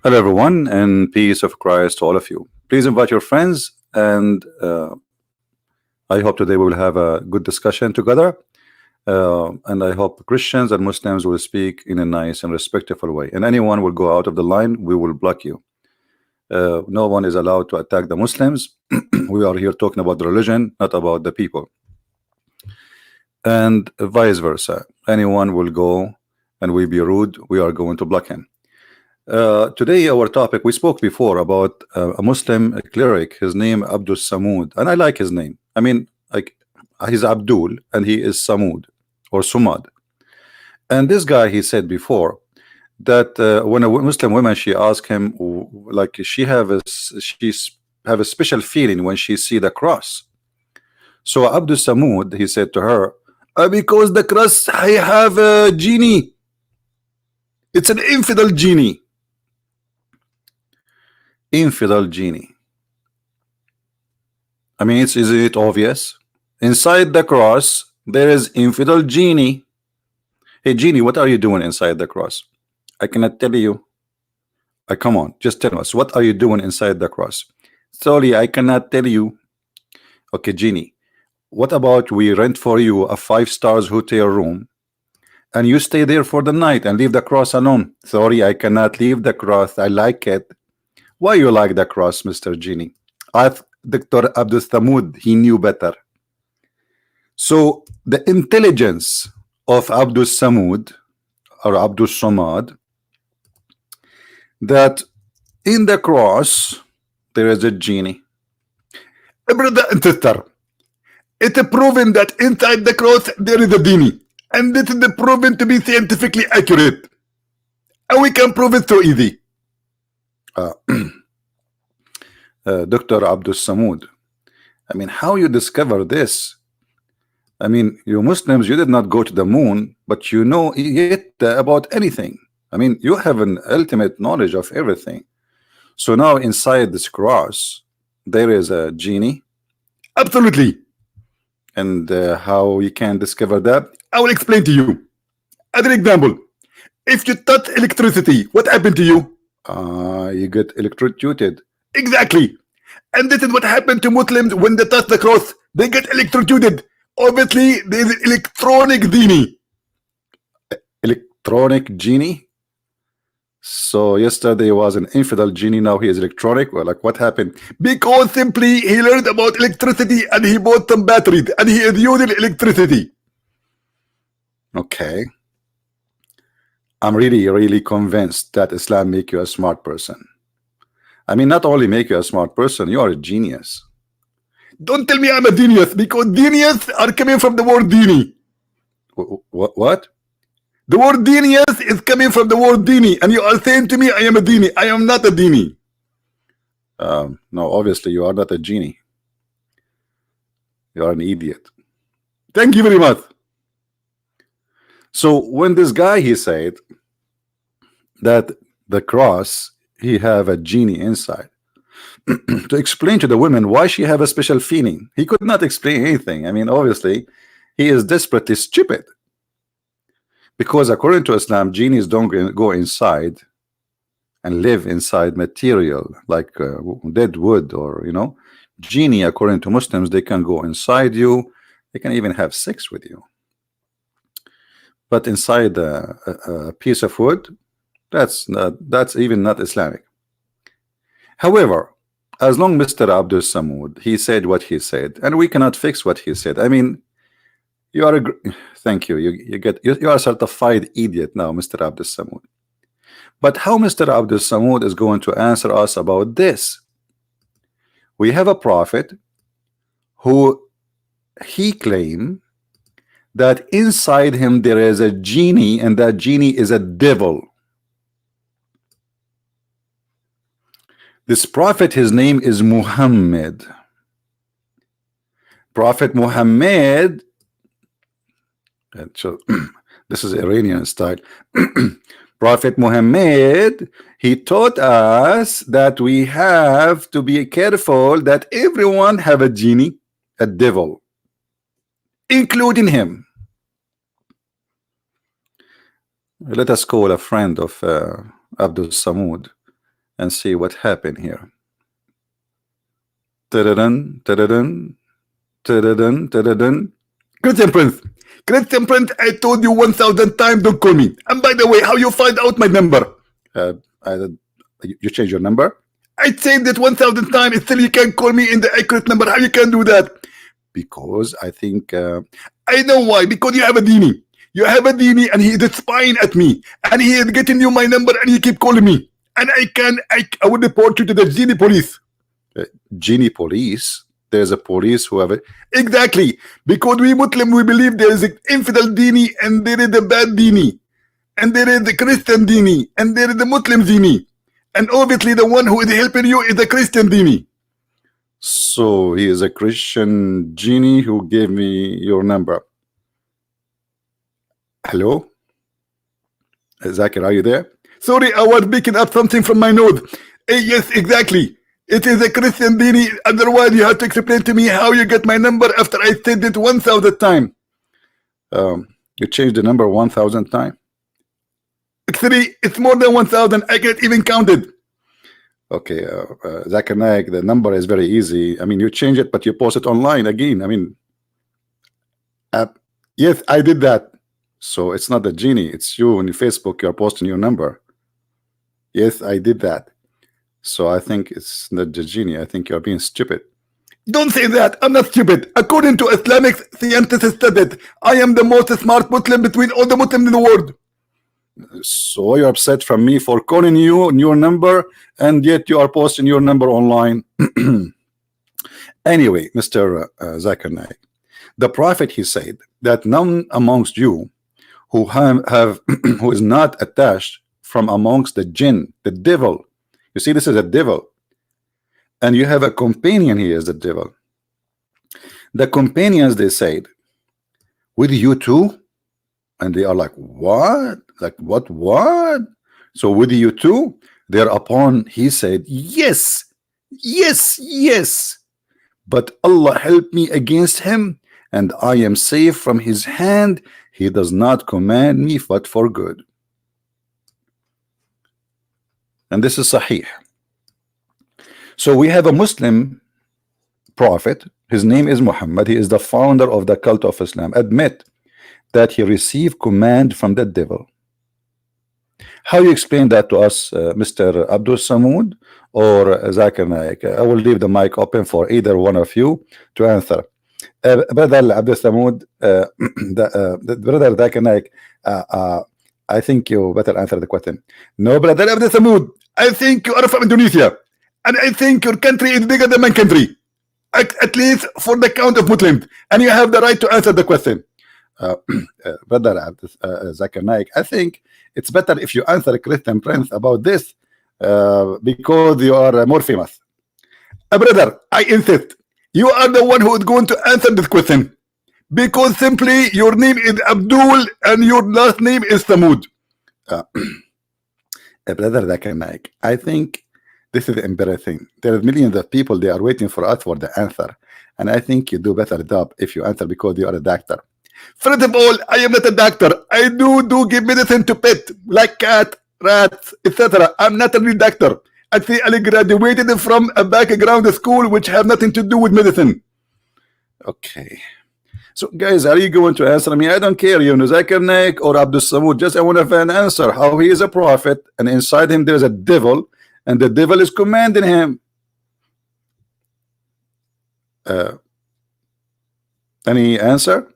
Hello, everyone, and peace of Christ to all of you. Please invite your friends, and I hope today we will have a good discussion together. And I hope Christians and Muslims will speak in a nice and respectful way. And anyone will go out of the line, we will block you. No one is allowed to attack the Muslims. We are here talking about the religion, not about the people, and vice versa. Anyone will go and we be rude, we are going to block him. Today our topic, we spoke before about a Muslim cleric, his name Abdul Samud, and I like his name. I mean, like, he's Abdul and he is Samud or Somad. And this guy, he said before that when a Muslim woman, she asked him, like, she have a special feeling when she see the cross. So Abdul Samud, he said to her, because the cross, I have a genie. It's an infidel genie. Infidel genie. I mean, is it obvious? Inside the cross there is infidel genie. Hey genie, what are you doing inside the cross? I cannot tell you. Come on, just tell us, what are you doing inside the cross? Sorry, I cannot tell you. Okay, genie, what about we rent for you a 5-star hotel room and you stay there for the night and leave the cross alone? Sorry, I cannot leave the cross, I like it. Why you like the cross, Mr. Genie? Dr. Abdul Samud, he knew better. So the intelligence of Abdul Samud or Abdul Somad, that in the cross there is a genie. Brother and sister, it's proven that inside the cross there is a genie, and this is proven to be scientifically accurate, and we can prove it so easy. Dr. Abdul Samud, I mean, how you discover this? I mean, you Muslims, you did not go to the moon, but you know yet about anything. I mean, you have an ultimate knowledge of everything. So now inside this cross there is a genie? Absolutely. And how you can discover that? I will explain to you. As an example, if you touch electricity, what happened to you? You get electrocuted. Exactly. And this is what happened to Muslims when they touch the cross. They get electrocuted. Obviously, there is electronic genie. Electronic genie? So yesterday was an infidel genie, now he is electronic. Well, like, what happened? Because simply he learned about electricity and he bought some batteries and he is using electricity. Okay. I'm really convinced that Islam make you a smart person. I mean, not only make you a smart person, you are a genius. Don't tell me I'm a genius, because genius are coming from the word genie. What? The word genius is coming from the word genie, and you are saying to me I am a genie. I am not a genie. No, obviously you are not a genie. You are an idiot. Thank you very much. So when this guy, he said that the cross, he have a genie inside, to explain to the women why she have a special feeling, he could not explain anything. I mean, obviously he is desperately stupid, because according to Islam, genies don't go inside and live inside material like dead wood, or genie, according to Muslims, they can go inside you, they can even have sex with you, but inside a piece of wood, that's even not Islamic. However, as long Mr. Abdul Samud, he said what he said, and we cannot fix what he said. I mean, you are thank you. You are a certified idiot now, Mr. Abdul Samud. But how Mr. Abdul Samud is going to answer us about this? We have a prophet who he claimed that inside him there is a genie, and that genie is a devil. This prophet, his name is Muhammad. Prophet Muhammad, so this is Iranian style. Prophet Muhammad, he taught us that we have to be careful that everyone have a genie, a devil, including him. Let us call a friend of Abdul Samud and see what happened here. Ta-da-dun, ta-da-dun, ta-da-dun, ta-da-dun. Christian Prince. Christian Prince, I told you 1,000 times, don't call me. And by the way, how you find out my number? You change your number? I changed it 1,000 times. Still, you can't call me in the accurate number. How you can do that? Because I think I know why. Because you have a genie. You have a genie, and he is spying at me, and he is getting you my number, and he keep calling me, and I would report you to the genie police. Genie police? There's a police who have it. Exactly, because we Muslim, we believe there is an infidel genie, and there is a bad genie, and there is the Christian genie, and there is the Muslim genie, and obviously the one who is helping you is the Christian genie. So he is a Christian genie who gave me your number. Hello? Zakir, are you there? Sorry, I was picking up something from my nose. Yes, exactly. It is a Christian genie. Otherwise, you have to explain to me how you get my number after I said it 1,000 times. You changed the number 1,000 times? Actually, it's more than 1,000. I can't even count it. Okay, Zakir Naik, the number is very easy. I mean, you change it, but you post it online again. I mean, yes, I did that. So it's not the genie, it's you on your Facebook, you're posting your number. Yes, I did that. So I think it's not the genie. I think you're being stupid. Don't say that. I'm not stupid. According to Islamic scientists studied, I am the most smart Muslim between all the Muslims in the world. So you're upset from me for calling you on your number, and yet you are posting your number online. Anyway, Mr. Zakir Naik, the Prophet, he said that none amongst you who have who is not attached from amongst the jinn, the devil. You see, this is a devil, and you have a companion here as the devil. The companions, they said, with you too, and they are like, what? Like what? So with you too? Thereupon he said, yes, but Allah help me against him, and I am safe from his hand. He does not command me but for good. And this is Sahih. So we have a Muslim prophet. His name is Muhammad. He is the founder of the cult of Islam. Admit that he received command from the devil. How you explain that to us, Mr. Abdul Samud or Zakir Naik? I will leave the mic open for either one of you to answer. Brother Abdul Samud, brother Zakir Naik, I think you better answer the question. No, brother Abdul Samud, I think you are from Indonesia, and I think your country is bigger than my country, at least for the count of Muslims, and you have the right to answer the question. Brother Zakir Naik, I think it's better if you answer Christian Prince about this, because you are more famous. Brother, I insist, you are the one who is going to answer this question, because simply your name is Abdul and your last name is Samud. Brother Zakir Naik, I think this is embarrassing. There are millions of people, they are waiting for us for the answer, and I think you do better job if you answer because you are a doctor. First of all, I am not a doctor. I do give medicine to pet, like cat, rats, etc. I'm not a real doctor. Actually, I graduated from a background school which have nothing to do with medicine. Okay. So, guys, are you going to answer me? I don't care, you know, Zakir Naik or Abdul Samud. Just I want to have an answer. How he is a prophet, and inside him there is a devil, and the devil is commanding him. Any answer?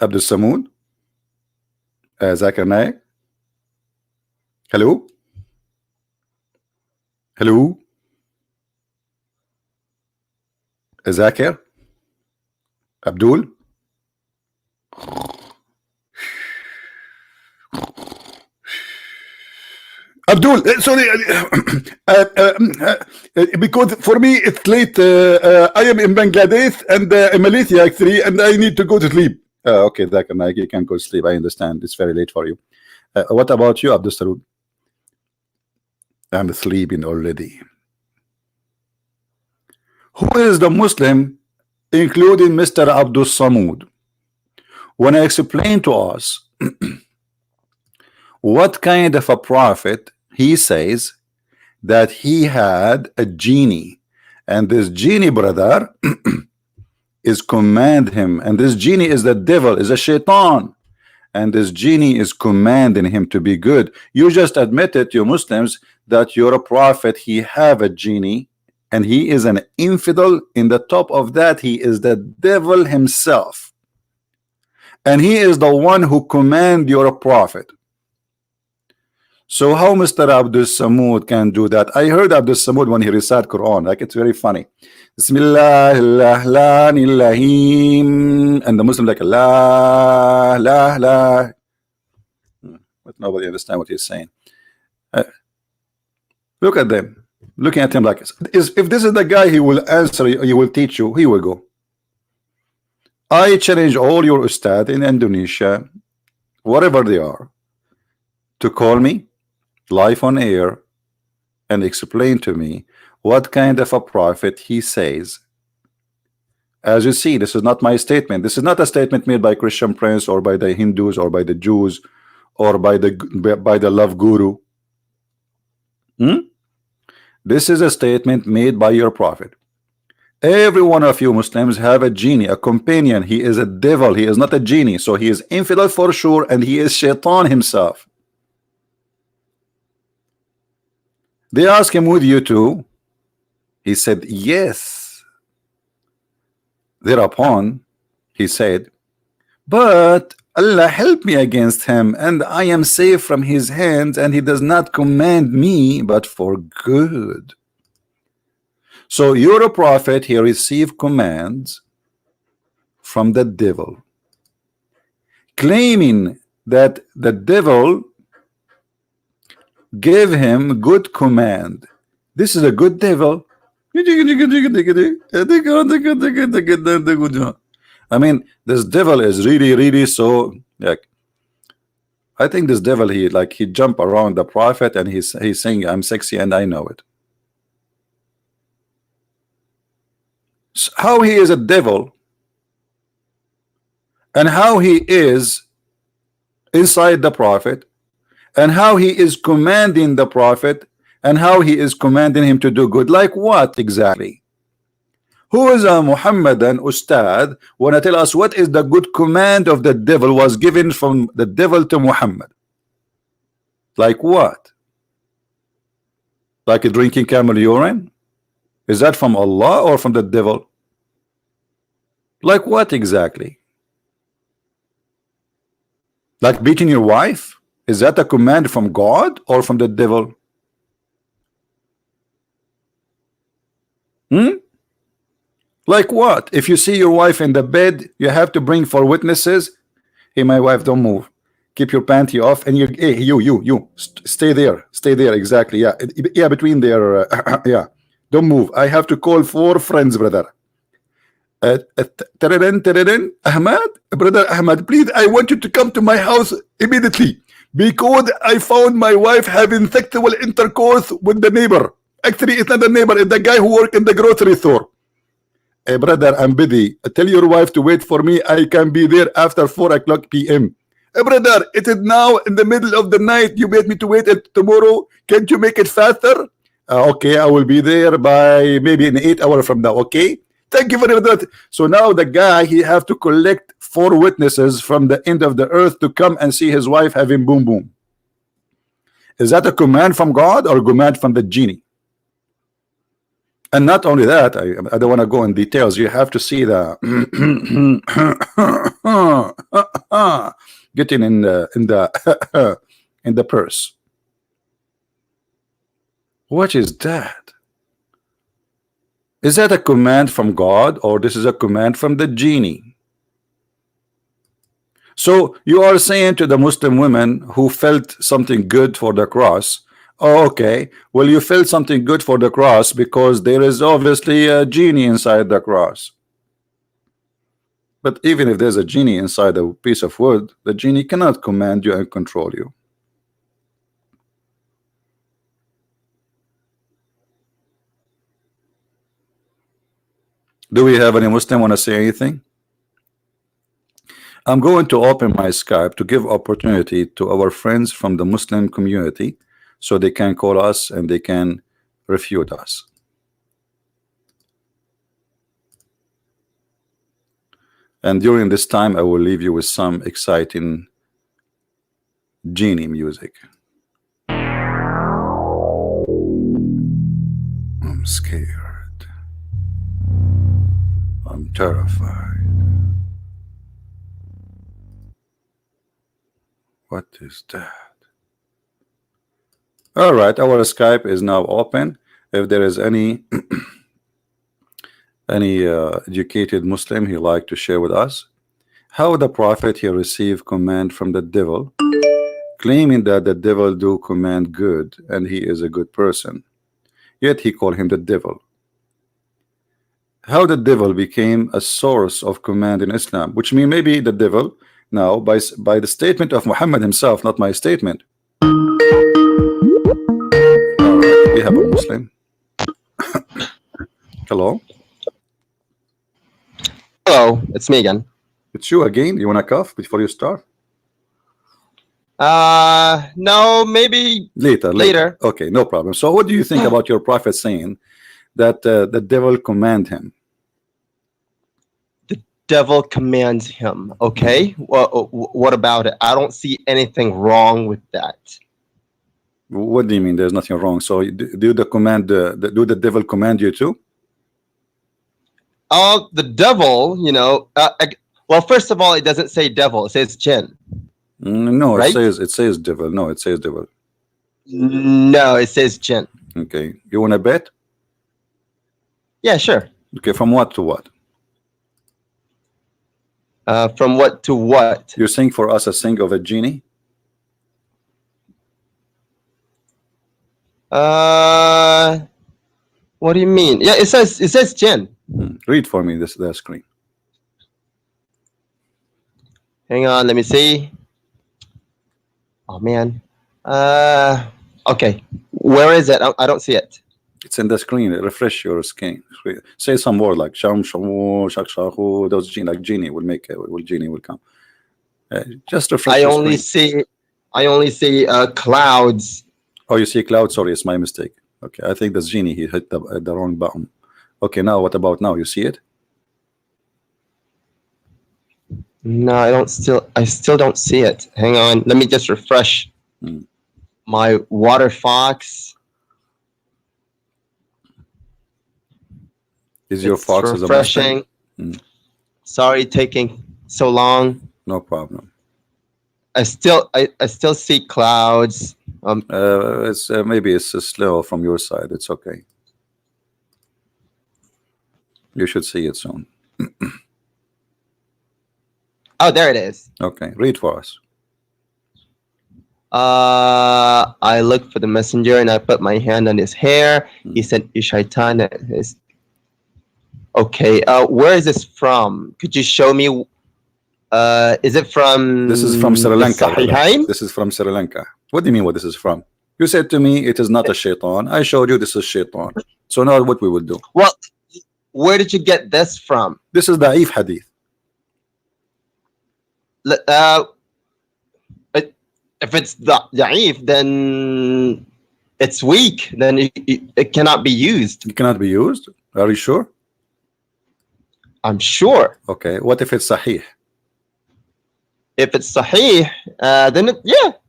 Abdul Samud? Zakir Naik? Hello? Hello? Zakir? Abdul? Abdul, sorry, because for me it's late. I am in Bangladesh and in Malaysia actually, and I need to go to sleep. Okay, Zakir Naik, you can go to sleep. I understand. It's very late for you. What about you, Abdul Samud? I'm sleeping already. Who is the Muslim, including Mr. Abdul Samud? When I explain to us what kind of a prophet he says that he had a genie, and this genie, brother, is command him, and this genie is the devil, is a shaitan, and this genie is commanding him to be good. You just admitted, you Muslims, that you're a prophet, he have a genie, and he is an infidel. In the top of that, he is the devil himself, and he is the one who command your prophet. So how Mr. Abdul Samud can do that? I heard Abdul Samud when he recite Quran, like it's very funny. Bismillahirrahmanirrahim, and the Muslim like la la la, but nobody understand what he's saying. Look at them, looking at him like, if this is the guy, he will answer, he will teach you, he will go. I challenge all your Ustad in Indonesia, whatever they are, to call me live on air and explain to me what kind of a prophet he says. As you see, this is not my statement. This is not a statement made by Christian Prince or by the Hindus or by the Jews or by the love guru. This is a statement made by your prophet. Every one of you Muslims have a genie, a companion. He is a devil, he is not a genie, so he is infidel for sure, and he is shaitan himself. They asked him, with you too? He said yes. Thereupon he said, but Allah help me against him, and I am safe from his hands, and he does not command me but for good. So you're a prophet, he received commands from the devil, claiming that the devil gave him good command. This is a good devil. I mean, this devil is really so, like, I think this devil, he jump around the prophet, and he's saying I'm sexy and I know it. So how he is a devil, and how he is inside the prophet, and how he is commanding the prophet, and how he is commanding him to do good. Like what exactly? Who is a Muhammadan Ustad wanna tell us what is the good command of the devil was given from the devil to Muhammad? Like what? Like drinking camel urine? Is that from Allah or from the devil? Like what exactly? Like beating your wife? Is that a command from God or from the devil? Like what? If you see your wife in the bed, you have to bring 4 witnesses. Hey, my wife, don't move. Keep your panty off, and you, hey, you, stay there, exactly. Yeah, between there. Yeah, don't move. I have to call 4 friends, brother. Ahmad, brother Ahmad, please, I want you to come to my house immediately, because I found my wife having sexual intercourse with the neighbor. Actually, it's not the neighbor, it's the guy who works in the grocery store. Hey, brother, I'm busy. Tell your wife to wait for me. I can be there after 4 o'clock p.m. Hey, brother, it is now in the middle of the night. You made me to wait till tomorrow. Can't you make it faster? Okay, I will be there by maybe in 8 hours from now. Okay, thank you very much. So now the guy, he have to collect 4 witnesses from the end of the earth to come and see his wife having boom boom. Is that a command from God or a command from the genie? And not only that, I don't want to go in details. You have to see the getting in the in the purse. What is that? Is that a command from God, or this is a command from the genie? So you are saying to the Muslim women who felt something good for the cross, oh, okay, well, you felt something good for the cross because there is obviously a genie inside the cross. But even if there's a genie inside a piece of wood, the genie cannot command you and control you. Do we have any Muslim want to say anything? I'm going to open my Skype to give opportunity to our friends from the Muslim community, so they can call us and they can refute us. And during this time, I will leave you with some exciting genie music. I'm scared. I'm terrified. What is that? All right, our Skype is now open. If there is any educated Muslim he like to share with us how the prophet he received command from the devil, claiming that the devil do command good and he is a good person, yet he called him the devil. How the devil became a source of command in Islam, which means maybe the devil now by the statement of Muhammad himself, not my statement. We have a Muslim. Hello. Hello, it's me again. It's you again. You wanna cough before you start? No, maybe later. Okay, no problem. So what do you think about your prophet saying that the devil command him? The devil commands him. Okay, well, what about it? I don't see anything wrong with that. What do you mean there's nothing wrong? So do the devil command you too? The devil, you know, well, first of all, it doesn't say devil, it says jinn. No, right? it says devil. No, it says devil. No, it says jinn. Okay, you want to bet? Yeah, sure. Okay, from what to what? From what to what? You sing for us a sing of a genie? What do you mean? Yeah, it says jinn. Read for me the screen. Hang on, let me see. Oh man. Okay. Where is it? I don't see it. It's in the screen. Refresh your screen. Say some word like sham shamu shak shahu. Those genie like genie will make genie will come. Just refresh. I only see clouds. Oh, you see cloud? Sorry, it's my mistake. Okay, I think that's genie. He hit the wrong button. Okay, now what about now? You see it? No, I still don't see it. Hang on, let me just refresh my water fox. Is your fox refreshing? Sorry, taking so long. No problem. I still see clouds. It's maybe it's slow from your side. It's okay. You should see it soon. Oh, there it is. Okay, read for us. I looked for the messenger and I put my hand on his hair. He said, "Shaitan." Okay. Where is this from? Could you show me? Is it from? This is from Sri Lanka. This is from Sri Lanka. What do you mean? What this is from? You said to me it is not a shaitan. I showed you this is shaitan. So now what we will do? Well, where did you get this from? This is da'if hadith. If it's da'if, then it's weak. Then it cannot be used. It cannot be used. Are you sure? I'm sure. Okay. What if it's sahih? If it's sahih, then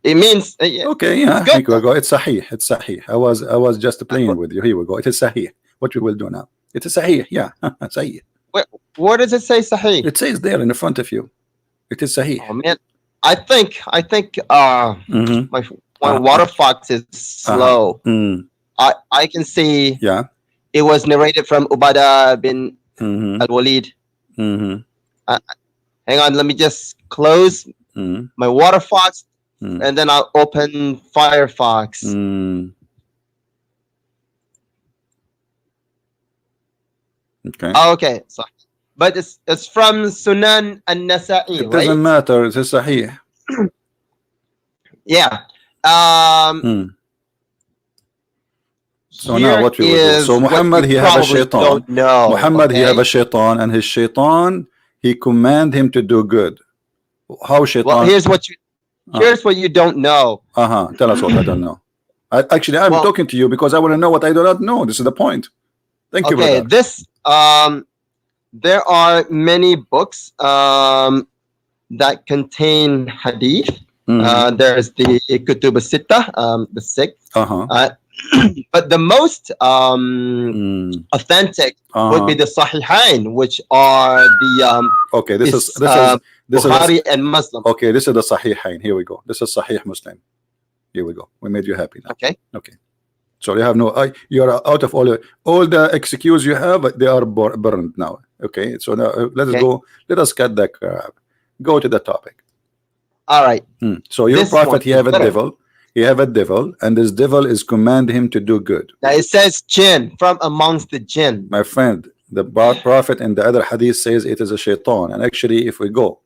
it means okay. Yeah. Here we go. It's sahih. It's sahih. I was just playing with you. Here we go. It is sahih. What we will do now? It is sahih. Yeah. Sahih. Where does it say sahih? It says there in the front of you. It is sahih. Oh man, I think my water fox is slow. I can see. Yeah. It was narrated from Ubadah bin al-Walid. Hang on, let me just close my water fox and then I'll open Firefox. Okay. Oh, okay. So, but it's from Sunan an-Nasa'i, It doesn't matter. It's sahih. Yeah. So now what we will do? So Muhammad he have a shaitan. Muhammad he have a shaitan, and his shaitan he command him to do good. How shaitan? Well, here's what you don't know. Tell us what I don't know. Actually, I'm talking to you because I want to know what I do not know. This is the point. Thank you, brother. This there are many books that contain hadith. There's the Kutub al-Sitta, the sixth. But the most authentic would be the Sahihain, which are the this is Bukhari and Muslim. Okay, this is the Sahihain. Here we go. This is Sahih Muslim. Here we go. We made you happy now. Okay. So you have no. You are out of all the excuses you have. They are burned now. Okay. So now let's go. Let us cut the crap. Go to the topic. All right. So your prophet, he have a devil. He have a devil, and this devil is command him to do good. Now it says jinn, from amongst the jinn. My friend, the prophet in the other hadith says it is a shaitan. And actually, if we go,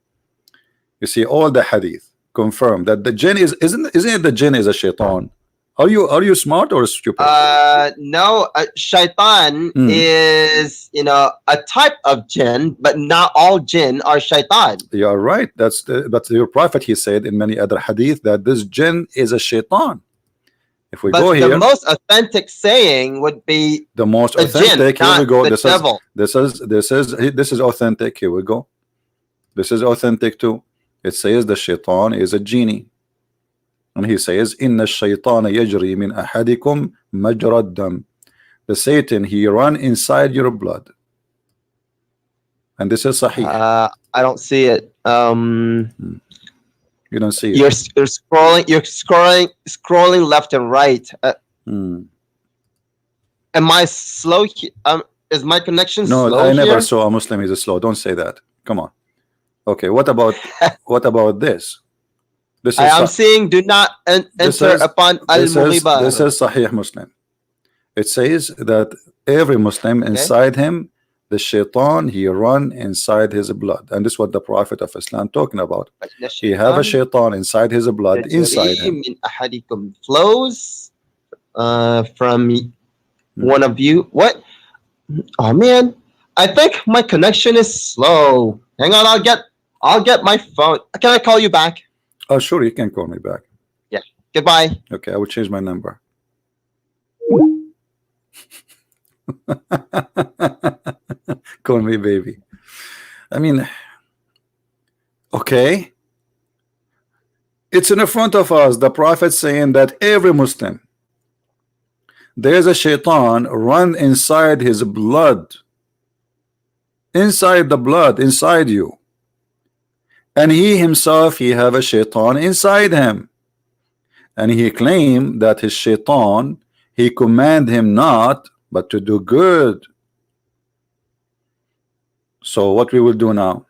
you see all the hadith confirm that the jinn isn't it the jinn is a shaitan? Are you smart or stupid? No, shaitan is a type of jinn, but not all jinn are shaitan. You are right. But your prophet, he said in many other hadith that this jinn is a shaitan. If we go here, the most authentic saying would be the most authentic. Jinn, here we go. This is authentic. Here we go. This is authentic too. It says the shaitan is a genie. And he says, Inna shaytana yajri min ahadikum majrad dam. The Satan, he run inside your blood. And this is sahih. I don't see it. You don't see it. You're scrolling left and right. Am I slow? Is my connection slow? No, I never saw a Muslim is slow. Don't say that. Come on. Okay, what about this? I am saying do not enter upon al-mughibah. This is Sahih Muslim. It says that every Muslim inside him, the shaitan, he run inside his blood. And this is what the Prophet of Islam talking about. He have a shaitan inside his blood, inside him. Flows from one of you. What? Oh man, I think my connection is slow. Hang on, I'll get my phone. Can I call you back? Oh, sure, you can call me back. Yeah. Goodbye. Okay, I will change my number. Call me baby. I mean, okay. It's in the front of us. The Prophet saying that every Muslim, there's a shaitan run inside his blood. Inside the blood, inside you. And he himself, he have a shaitan inside him. And he claimed that his shaitan, he command him not, but to do good. So what we will do now?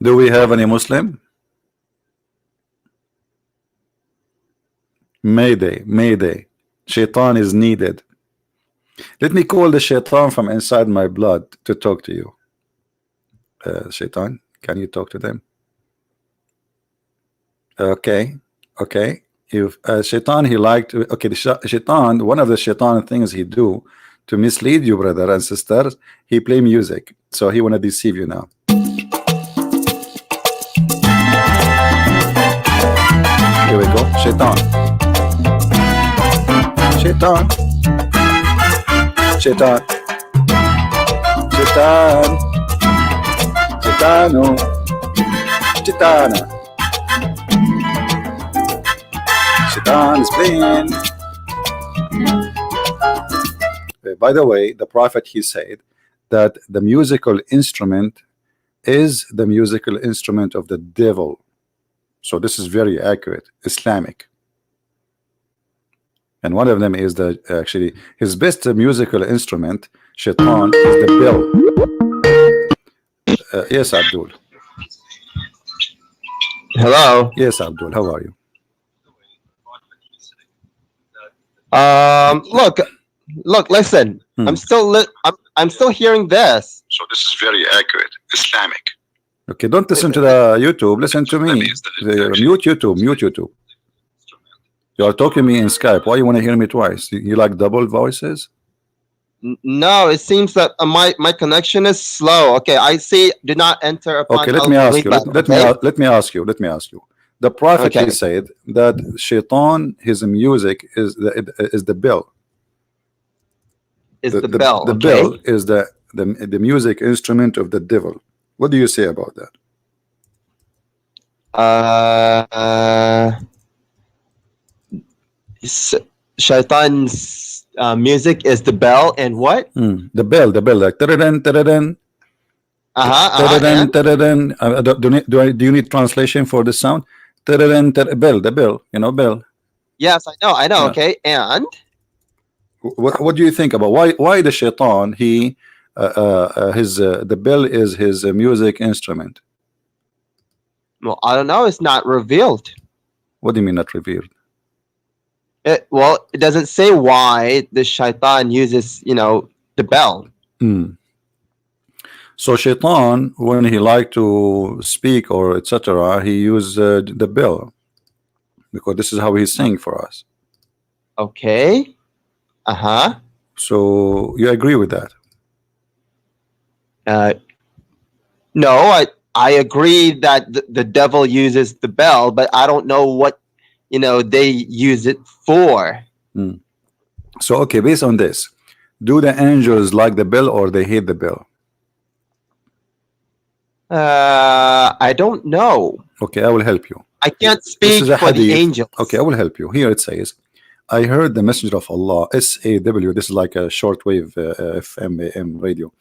Do we have any Muslim? Mayday, mayday. Shaitan is needed. Let me call the shaitan from inside my blood to talk to you. Shaitan, can you talk to them? Okay. If shaitan, he liked. Okay, the shaitan. One of the shaitan things he do to mislead you, brother and sisters, he play music. So he wanna deceive you now. Here we go, shaitan. Shaitan. Shaitan. Shaitan. Shaitano. Shaitana. Shaitan is playing. By the way, the Prophet, he said that the musical instrument is the musical instrument of the devil. So this is very accurate, Islamic. And one of them is actually his best musical instrument, shaitan, is the bell. Yes, Abdul. Hello. Yes, Abdul. How are you? Look. Listen. I'm still hearing this. So this is very accurate, Islamic. Okay, don't listen to the YouTube. Listen to me. Mute YouTube. You are talking to me in Skype. Why you want to hear me twice? You like double voices? No, it seems that my connection is slow. Okay, I see. Do not enter upon Okay, let me ask you. al-riba. Let me ask you. Let me ask you. The Prophet he Okay, said that shaitan, his music is the bell. is the bell. The Okay. bell is the music instrument of the devil. What do you say about that? Shaitan's music is the bell and what? The bell, like taradan, taradan, taradan, And taradan. Do you need translation for the sound? Taradan, bell, the bell, bell. yes, I know. Yeah. Okay, and What do you think about why the shaitan the bell is his music instrument? well, I don't know. It's not revealed. What do you mean not revealed? Well, it doesn't say why the shaitan uses, the bell. So shaitan, when he like to speak or etc., he use the bell because this is how he's saying for us. Okay. So you agree with that? No, I agree that the devil uses the bell, but I don't know what they use it for. So okay, based on this, do the angels like the bell or they hate the bell? I don't know. Okay, I will help you. I can't This speak is a for the hadith. angels. Okay, I will help you. Here it says, I heard the messenger of Allah, SAW, this is like a shortwave FM radio.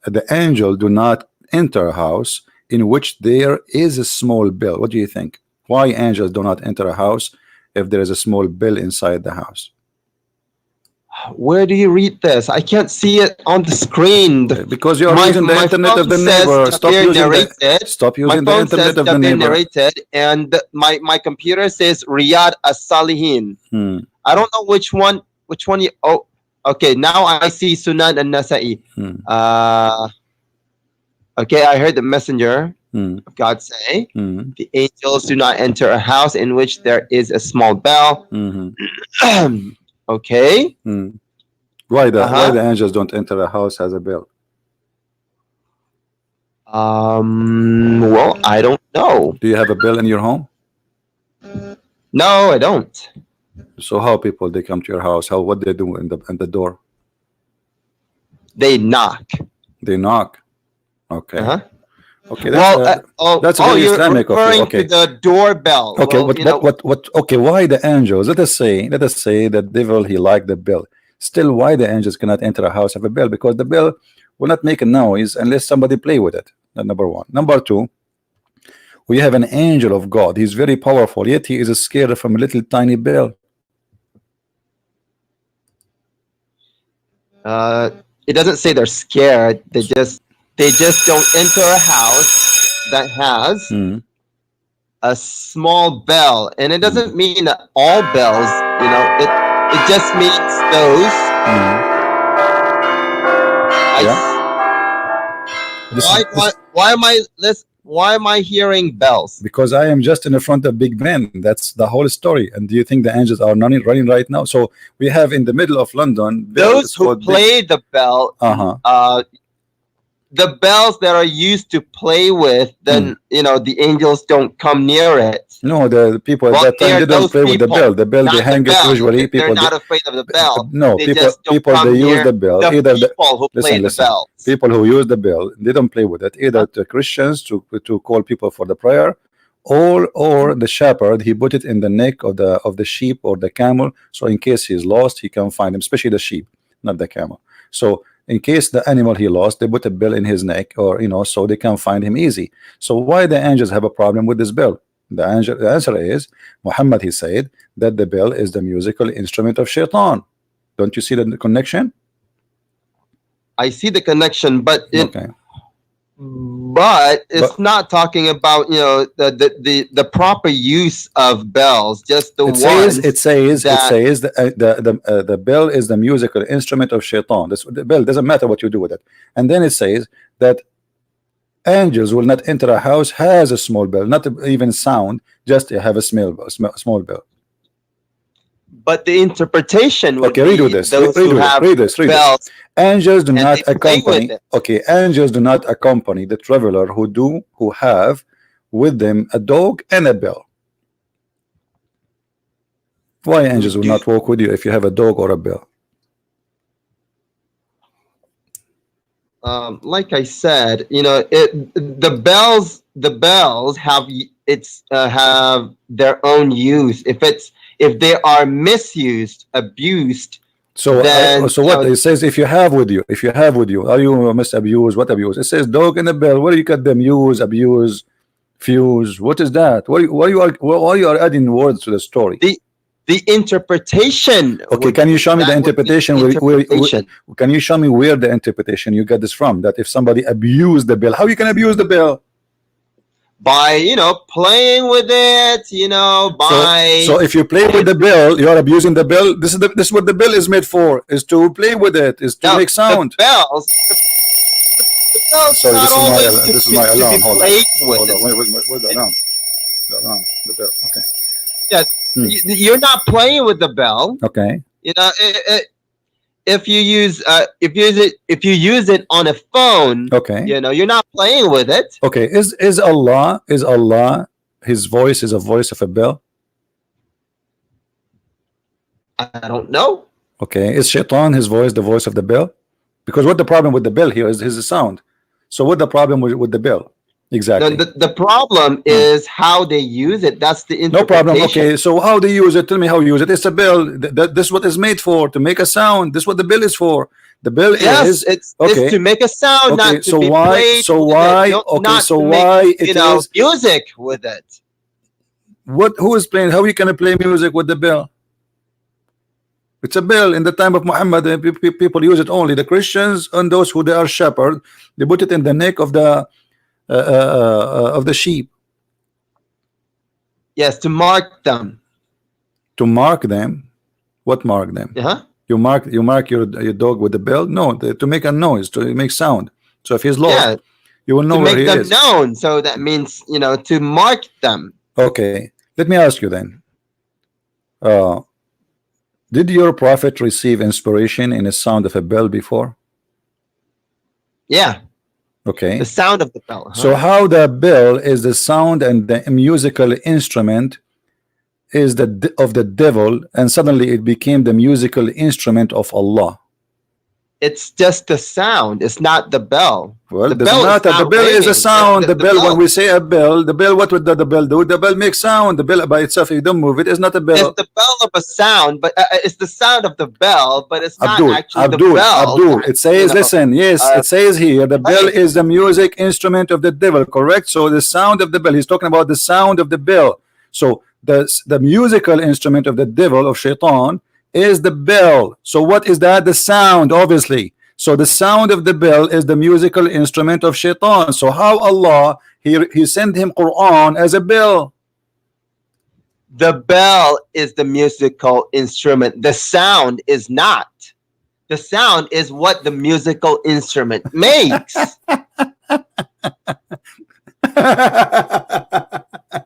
The angel do not enter a house in which there is a small bell. What do you think? Why angels do not enter a house if there is a small bell inside the house? Where do you read this? I can't see it on the screen. Because you are using the internet of the neighbor. Stop using the internet of the neighbor. Narrated, and my computer says Riyadh as-Salihin. I don't know which one you. Oh, okay. Now I see Sunan and Nasa'i. Okay, I heard the messenger of God say, the angels do not enter a house in which there is a small bell. Okay. Why the angels don't enter a house has a bell? Well, I don't know. Do you have a bell in your home? No, I don't. So how people they come to your house? What they do in the door? They knock. They knock. Okay. Okay. That's very you're Islamic. referring Okay. to the doorbell. Okay. Well, what? Okay. Why the angels? Let us say the devil he liked the bell. Still, why the angels cannot enter a house of a bell? Because the bell will not make a noise unless somebody play with it. That's number one. Number two, we have an angel of God. He's very powerful, yet he is scared from a little tiny bell. It doesn't say they're scared. They just don't enter a house that has a small bell, and it doesn't mean that all bells. It just means those. Why am I hearing bells? Because I am just in the front of Big Ben. That's the whole story. And do you think the angels are running right now? So we have in the middle of London those who play the bell. The bells that are used to play with, then the angels don't come near it. No, the people at that time they don't play with the bell. The bell they hang it usually. They're not afraid of the bell. No, they people they use the bell. Either people who play the bells. People who use the bell, they don't play with it. Either the Christians to call people for the prayer, or the shepherd he put it in the neck of the sheep or the camel, so in case he's lost he can find him, especially the sheep, not the camel. So in case the animal he lost, they put a bell in his neck, or so they can find him easy. So why the angels have a problem with this bell? The answer is Muhammad he said that the bell is the musical instrument of shaitan. Don't you see the connection? I see the connection, but okay. But it's not talking about the proper use of bells. Just the it says the bell is the musical instrument of shaitan. The bell doesn't matter what you do with it. And then it says that angels will not enter a house has a small bell, not even sound, just have a small bell. But the interpretation would Okay, read be with this. those Read who with have read this. Read this. bells Angels do and not they play with accompany. it. Okay, angels do not accompany the traveler who have with them a dog and a bell. Why Who angels will do not walk with you if you have a dog or a bell? like I said, you know, the bells have have their own use. If they are misused, abused, So then so you what know, it says, if you have with you, are you misabuse? What abuse? It says dog and a bell. Where you got them? Use, abuse, fuse. What is that? Why you are adding words to the story? the interpretation. Okay, can you show me the interpretation? Interpretation. Can you show me where the interpretation you get this from? That if somebody abused the bell, how you can abuse the bell? By, you know, playing with it, you know, by so if you play with the bell, you are abusing the bell. This is what the bell is made for, is to play with it, is to now, make sound. the bells Sorry, not always this is my to alarm. be Hold on, played with. hold on. Where's the alarm? The alarm, the bell. Okay. Yeah, you're not playing with the bell. Okay. You know, if you use it on a phone, Okay. you know, you're not playing with it. Okay. Is Allah his voice is a voice of a bell? I don't know. Okay. Is Shaitan his voice the voice of the bell? Because what the problem with the bell here is his sound. So what the problem with the bell? Exactly. No, the problem is how they use it. That's the interpretation. No problem. Okay, so how they use it? Tell me how you use it. It's a bell. This is what it's made for, to make a sound. This is what the bell is for. The bell is it's okay. to make a sound, Okay, not to so be why? played. So with why? it. Okay, not so to why make, it you know, is music with it? what? Who is playing? How you can play music with the bell? It's a bell. In the time of Muhammad, people use it only. The Christians and those who they are shepherd, they put it in the neck of the sheep. Yes, to mark them. To mark them. What mark them? You mark your dog with the bell? No, to make a noise, to make sound. So if he's lost, you will know where he is. To make them known. So that means, you know, to mark them. Okay, let me ask you then. Did your prophet receive inspiration in the sound of a bell before? Yeah. Okay. The sound of the bell. So how the bell is the sound and the musical instrument is of the devil, and suddenly it became the musical instrument of Allah? It's just the sound. It's not the bell. Well, the bell is a sound. The bell, when we say a bell, the bell, what would the bell do? The bell makes sound. The bell by itself, if you don't move it, is not a bell. It's the bell of a sound, but it's the sound of the bell, but it's not actually the bell. Abdul, it says, listen, yes, it says here, the bell is the music instrument of the devil, correct? So the sound of the bell, he's talking about the sound of the bell. So the musical instrument of the devil, of Shaitan, is the bell. So what is that? The sound, obviously. So the sound of the bell is the musical instrument of Shaitan. So how Allah he sent him Quran as a bell? The bell is the musical instrument. The sound is not. The sound is what the musical instrument makes.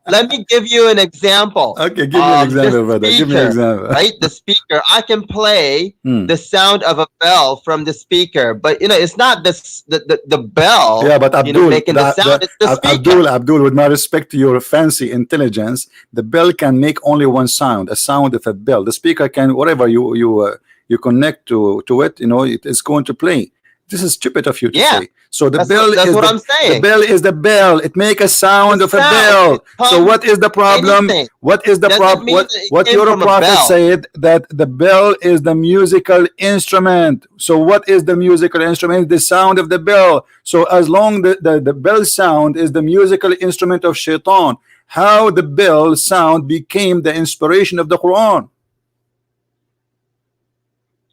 Let me give you an example. Okay, give me an example, brother. Give me an example. Right, the speaker. I can play the sound of a bell from the speaker, but you know, it's not the bell. Yeah, but Abdul, making the sound. It's the speaker. Abdul, with my respect to your fancy intelligence, the bell can make only one sound, a sound of a bell. The speaker can, whatever you connect to it, you know, it is going to play. This is stupid of you to say. So the bell is what I'm saying. The bell is the bell. It make a sound of a bell. So what is the problem? What is the problem? What your prophet said, that the bell is the musical instrument. So what is the musical instrument? The sound of the bell. So as long the bell sound is the musical instrument of Shaitan, how the bell sound became the inspiration of the Quran?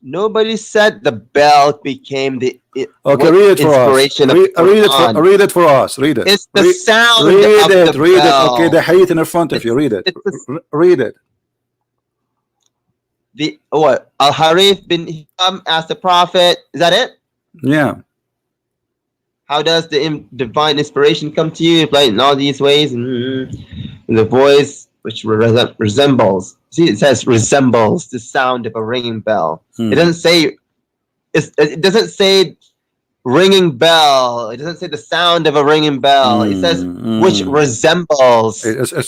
Nobody said the bell became the read it for us. Read it for us. Read it. It's the sound. Read it. Read it. Okay, the hadith in front of you. Read it. Read it. The what? Al Harith bin Hisham asked the Prophet. Is that it? Yeah. How does the divine inspiration come to you? Like in all these ways, and the voice which resembles. See, it says resembles the sound of a ringing bell. It doesn't say. It doesn't say ringing bell. It doesn't say the sound of a ringing bell. It says which resembles. It's a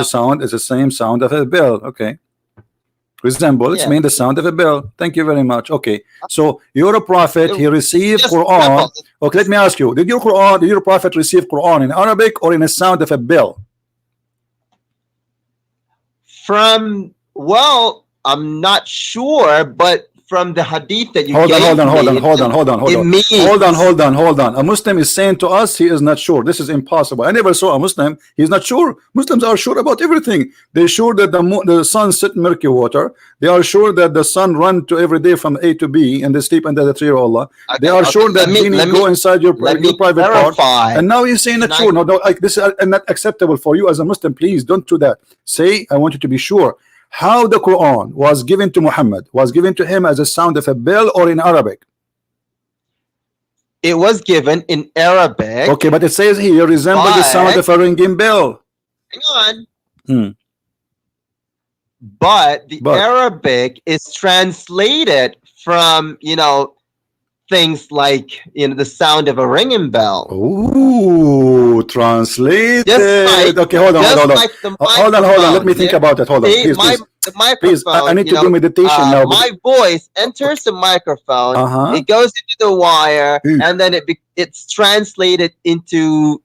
sound. It's the same sound of a bell. Okay. Resemble. It's mean the sound of a bell. Thank you very much. Okay. So you're a prophet. He received Quran. Okay. Let me ask you. Did your prophet receive Quran in Arabic or in a sound of a bell? Well, I'm not sure, but from the hadith that you hold on. A Muslim is saying to us he is not sure. This is impossible. I never saw a Muslim. He's not sure. Muslims are sure about everything. They're sure that the sun sit in murky water. They are sure that the sun run to every day from A to B and they sleep under the tree of Allah. They are sure that genie go inside your private part. And now he's saying not sure. No, like this is not acceptable for you as a Muslim. Please don't do that. Say I want you to be sure. How the Quran was given to Muhammad was given to him as a sound of a bell or in Arabic? It was given in Arabic. Okay, but it says here resemble the sound of a ringing bell. Hang on. But the Arabic is translated from, things like, the sound of a ringing bell. Ooh, translated. Okay, hold on. Let me think about it. Hold on, please. I need to do meditation now. My voice enters the microphone. It goes into the wire, and then it's translated into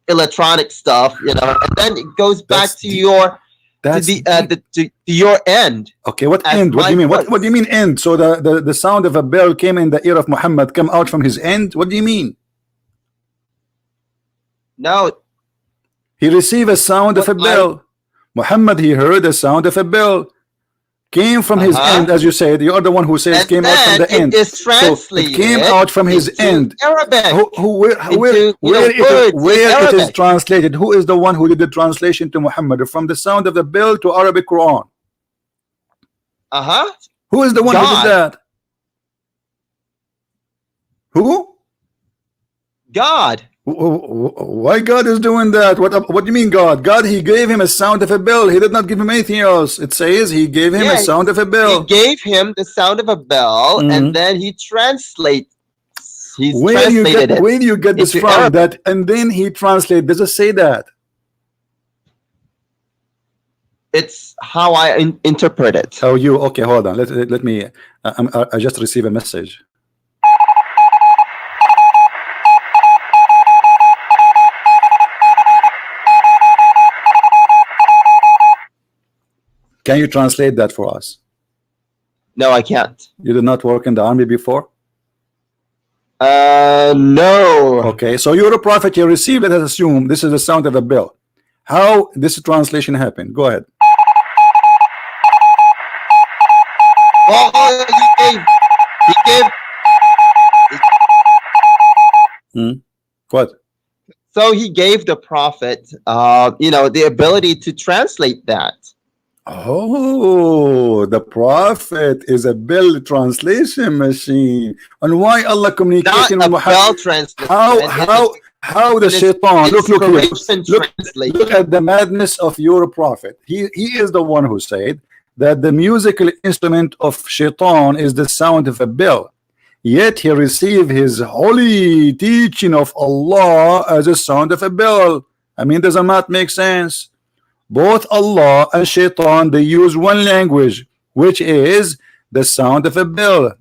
electronic stuff. And then it goes back to your. To your end. Okay, what end? What do you mean? What do you mean end? So the sound of a bell came in the ear of Muhammad, come out from his end? What do you mean? No. He received a sound of a bell. Muhammad, he heard a sound of a bell. Came from his end, as you said. You are the one who says came out from the end. So it came out from his end. Arabic. Where it is translated? Who is the one who did the translation to Muhammad from the sound of the bell to Arabic Quran? Who is the one who did that? Who? God. Why God is doing that? What do you mean God? God, he gave him a sound of a bell. He did not give him anything else. It says he gave him a sound of a bell. He gave him the sound of a bell, and then he translated. Where do you get this from? Arabic. That and then he translate. Does it say that? It's how I interpret it. Oh, you okay? Hold on. Let me. I just received a message. Can you translate that for us? No, I can't. You did not work in the army before? No. Okay, so you're a prophet. You received. Let us assume this is the sound of a bell. How this translation happened? Go ahead. Oh, he gave. What? So he gave the prophet, the ability to translate that. Oh, the prophet is a bell translation machine. And why Allah communicating with Muhammad? How the shaitan look at the madness of your prophet. He is the one who said that the musical instrument of shaitan is the sound of a bell. Yet he received his holy teaching of Allah as a sound of a bell. I mean, does that make sense? Both Allah and Shaitan, they use one language, which is the sound of a bell.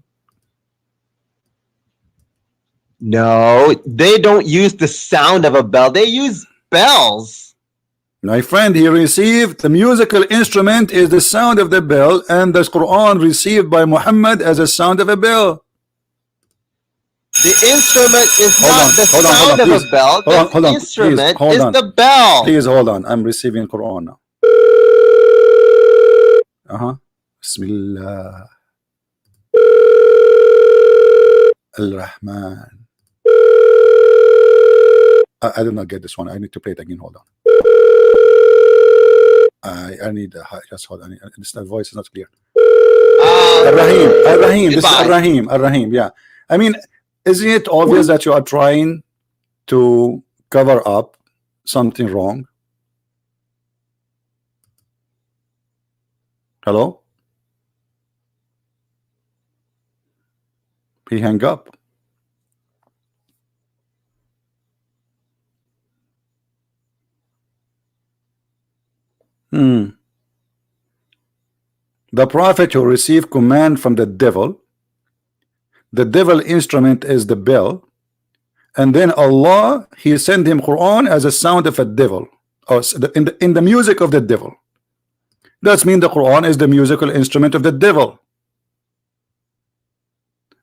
No, they don't use the sound of a bell. They use bells. My friend, he received the musical instrument is the sound of the bell, and the Quran received by Muhammad as a sound of a bell. The instrument is not the sound of a bell. The instrument is the bell. Please hold on. I'm receiving Quran now. Bismillah. Al-Rahman. I did not get this one. I need to play it again. Hold on. I need just hold on. This voice is not clear. Ar-Rahim. This is Ar-Rahim. Ar-Rahim. Yeah. I mean, isn't it obvious that you are trying to cover up something wrong? Hello? He hung up. The prophet who received command from the devil instrument is the bell, and then Allah, he sent him Quran as a sound of a devil, or in the music of the devil. That means the Quran is the musical instrument of the devil.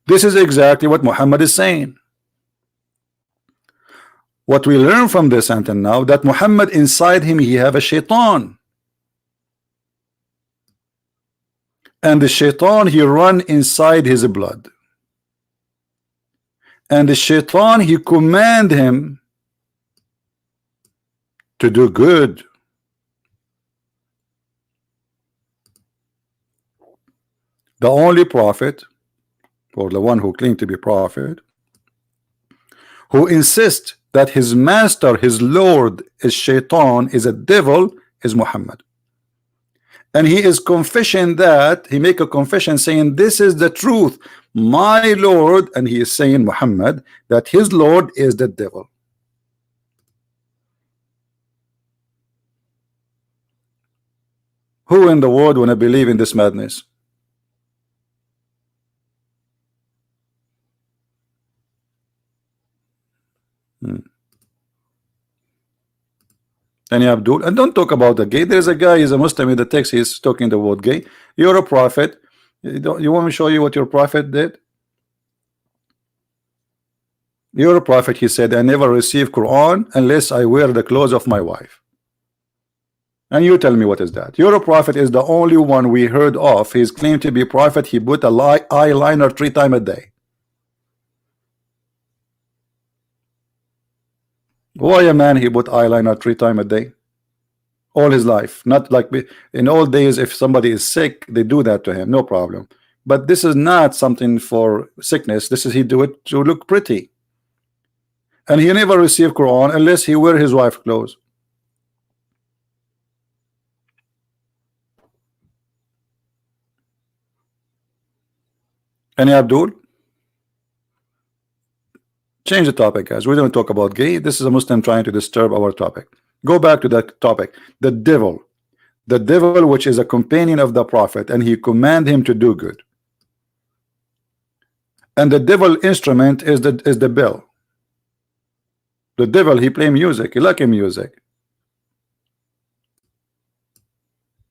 This is exactly what Muhammad is saying. What we learn from this until now, that Muhammad inside him, he have a shaitan, and the shaitan, he run inside his blood, and the shaitan, he command him to do good. The only prophet, or the one who claimed to be prophet, who insists that his master, his Lord, is shaitan, is a devil, is Muhammad. And he is confessing that, he make a confession saying, this is the truth, my Lord, and he is saying, Muhammad, that his Lord is the devil. Who in the world wanna believe in this madness? Any Abdul? And don't talk about the gay. There's a guy, he's a Muslim in the text, he's talking the word gay. You're a prophet. You want me to show you what your prophet did? You're a prophet, he said, I never receive Quran unless I wear the clothes of my wife. And you tell me what is that? You're a prophet is the only one we heard of. He's claimed to be prophet. He put a eyeliner 3 times a day. Why a man he put eyeliner 3 times a day? All his life. Not like in old days, if somebody is sick, they do that to him, no problem. But this is not something for sickness. This is he do it to look pretty. And he never received Quran unless he wear his wife's clothes. Any Abdul? Change the topic, guys. We don't talk about gay. This is a Muslim trying to disturb our topic. Go back to that topic. The devil, which is a companion of the prophet, and he command him to do good. And the devil instrument is the bell. The devil, he play music. He like music.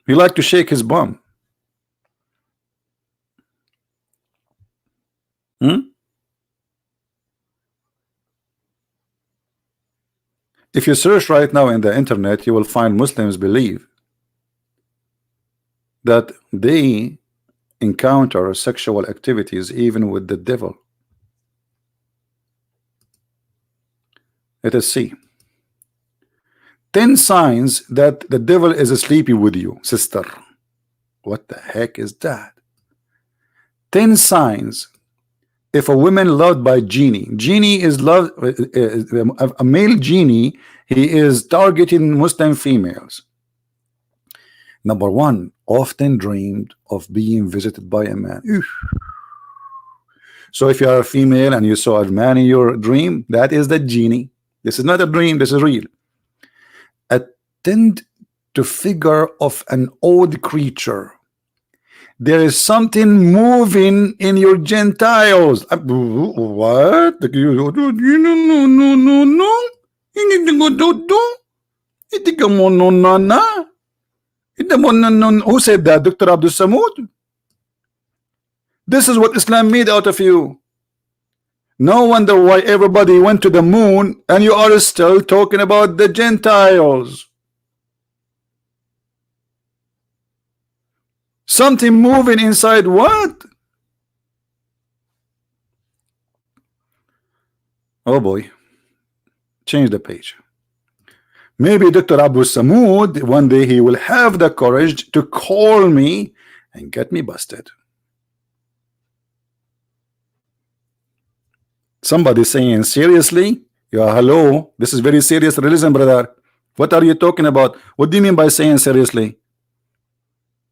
He like to shake his bum. If you search right now in the internet, you will find Muslims believe that they encounter sexual activities even with the devil. Let us see. 10 signs that the devil is sleepy with you, sister. What the heck is that? 10 signs. If a woman loved by genie is loved, a male genie, he is targeting Muslim females. Number 1, often dreamed of being visited by a man. So if you are a female and you saw a man in your dream, that is the genie. This is not a dream, this is real. Attend to figure of an old creature. There is something moving in your genitals. What? No. Who said that? Dr. Abdul Samud? This is what Islam made out of you. No wonder why everybody went to the moon and you are still talking about the Gentiles. Something moving inside what? Oh boy. Change the page. Maybe Dr. Abu Samud, one day he will have the courage to call me and get me busted. Somebody saying, seriously? Yeah, hello. This is very serious religion, brother. What are you talking about? What do you mean by saying seriously?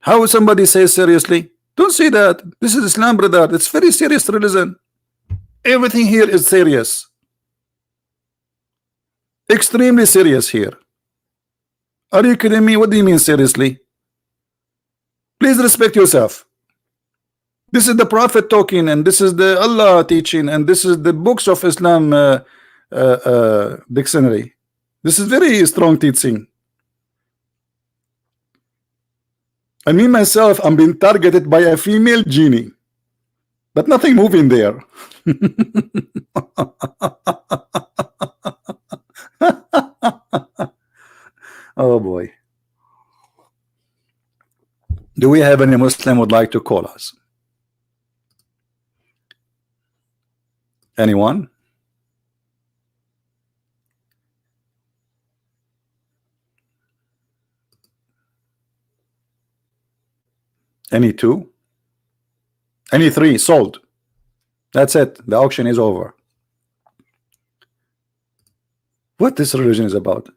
How would somebody say seriously? Don't say that. This is Islam, brother. It's very serious religion. Everything here is serious. Extremely serious here. Are you kidding me? What do you mean seriously? Please respect yourself. This is the Prophet talking, and this is the Allah teaching, and this is the books of Islam dictionary. This is very strong teaching. I mean myself, I'm being targeted by a female genie, but nothing moving there. Oh boy. Do we have any Muslim would like to call us? Anyone? Any two? Any three? Sold. That's it. The auction is over. What this religion is about.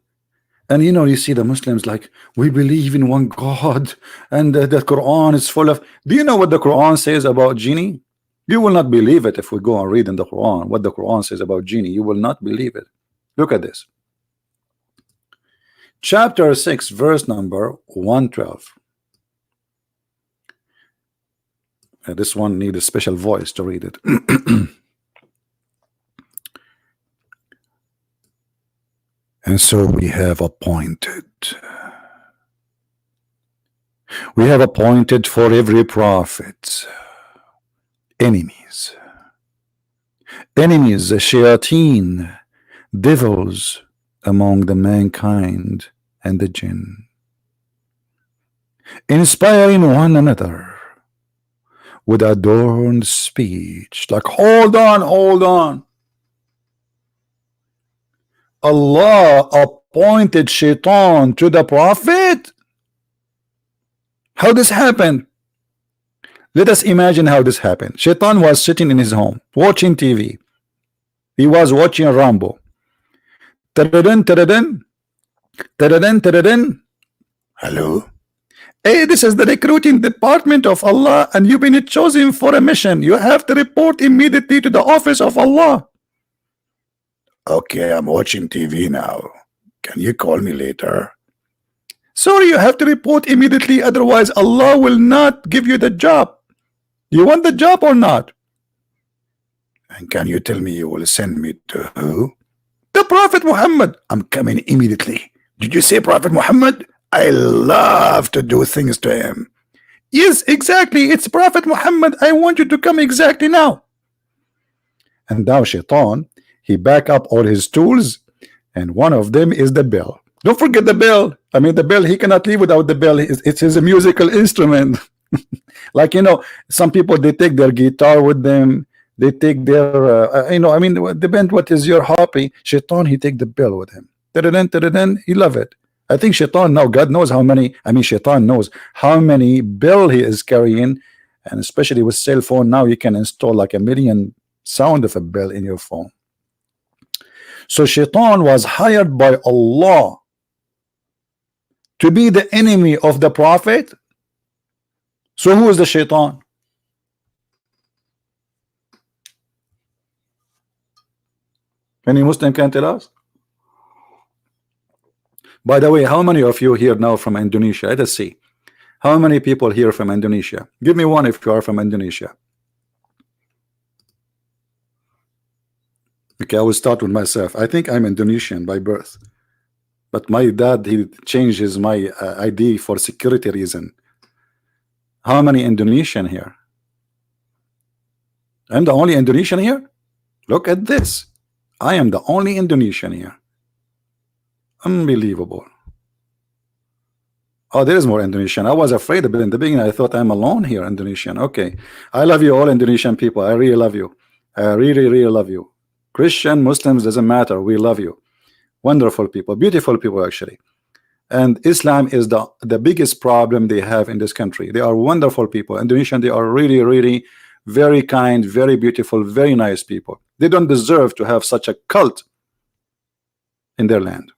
And you know, you see the Muslims like, we believe in one God, and the Quran is full of. Do you know what the Quran says about genie? You will not believe it if we go and read in the Quran what the Quran says about genie. You will not believe it. Look at this. Chapter 6, verse number 112. This one needs a special voice to read it. And so we have appointed for every prophet enemies, shayateen, devils among the mankind and the jinn, inspiring one another with adorned speech. Like, hold on. Allah appointed shaitan to the prophet? How this happened? Let us imagine how this happened. Shaitan was sitting in his home watching TV. He was watching Rambo. Hello? Hey, this is the recruiting department of Allah, and you've been chosen for a mission. You have to report immediately to the office of Allah. Okay, I'm watching TV now. Can you call me later? Sorry, you have to report immediately, otherwise Allah will not give you the job. You want the job or not? And can you tell me you will send me to who? The Prophet Muhammad. I'm coming immediately. Did you say Prophet Muhammad? I love to do things to him. Yes, exactly. It's Prophet Muhammad. I want you to come exactly now. And now Shaitan, he back up all his tools, and one of them is the bell. Don't forget the bell. I mean, the bell, he cannot live without the bell. It's a musical instrument. Like, you know, some people, they take their guitar with them. They take their, you know, I mean, depend what is your hobby. Shaitan, he take the bell with him. He love it. I think Shaitan now, God knows how many, I mean, Shaitan knows how many bell he is carrying. And especially with cell phone, now you can install like 1 million sound of a bell in your phone. So Shaitan was hired by Allah to be the enemy of the Prophet. So who is the Shaitan? Any Muslim can tell us? By the way, how many of you here now from Indonesia? Let us see. How many people here from Indonesia? Give me one if you are from Indonesia. Okay, I will start with myself. I think I'm Indonesian by birth, but my dad, he changed my ID for security reason. How many Indonesian here? I'm the only Indonesian here? Look at this. I am the only Indonesian here. Unbelievable. Oh, there is more Indonesian. I was afraid of it in the beginning. I thought I'm alone here, Indonesian. Okay. I love you all Indonesian people. I really love you. I really love you. Christian, Muslims, doesn't matter. We love you. Wonderful people, beautiful people actually. And Islam is the biggest problem they have in this country. They are wonderful people. Indonesian, they are really very kind, very beautiful, very nice people. They don't deserve to have such a cult in their land.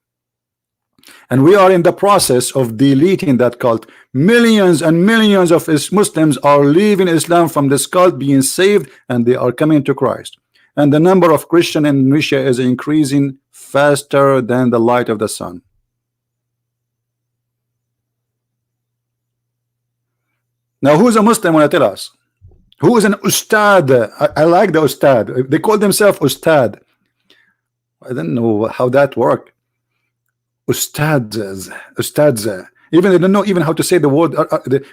And we are in the process of deleting that cult. Millions and millions of Muslims are leaving Islam from this cult, being saved, and they are coming to Christ. And the number of Christians in Indonesia is increasing faster than the light of the sun. Now, who's a Muslim? Want to tell us? Who is an Ustad? I like the Ustad. They call themselves Ustad. I don't know how that worked. Ustads. Even they don't know even how to say the word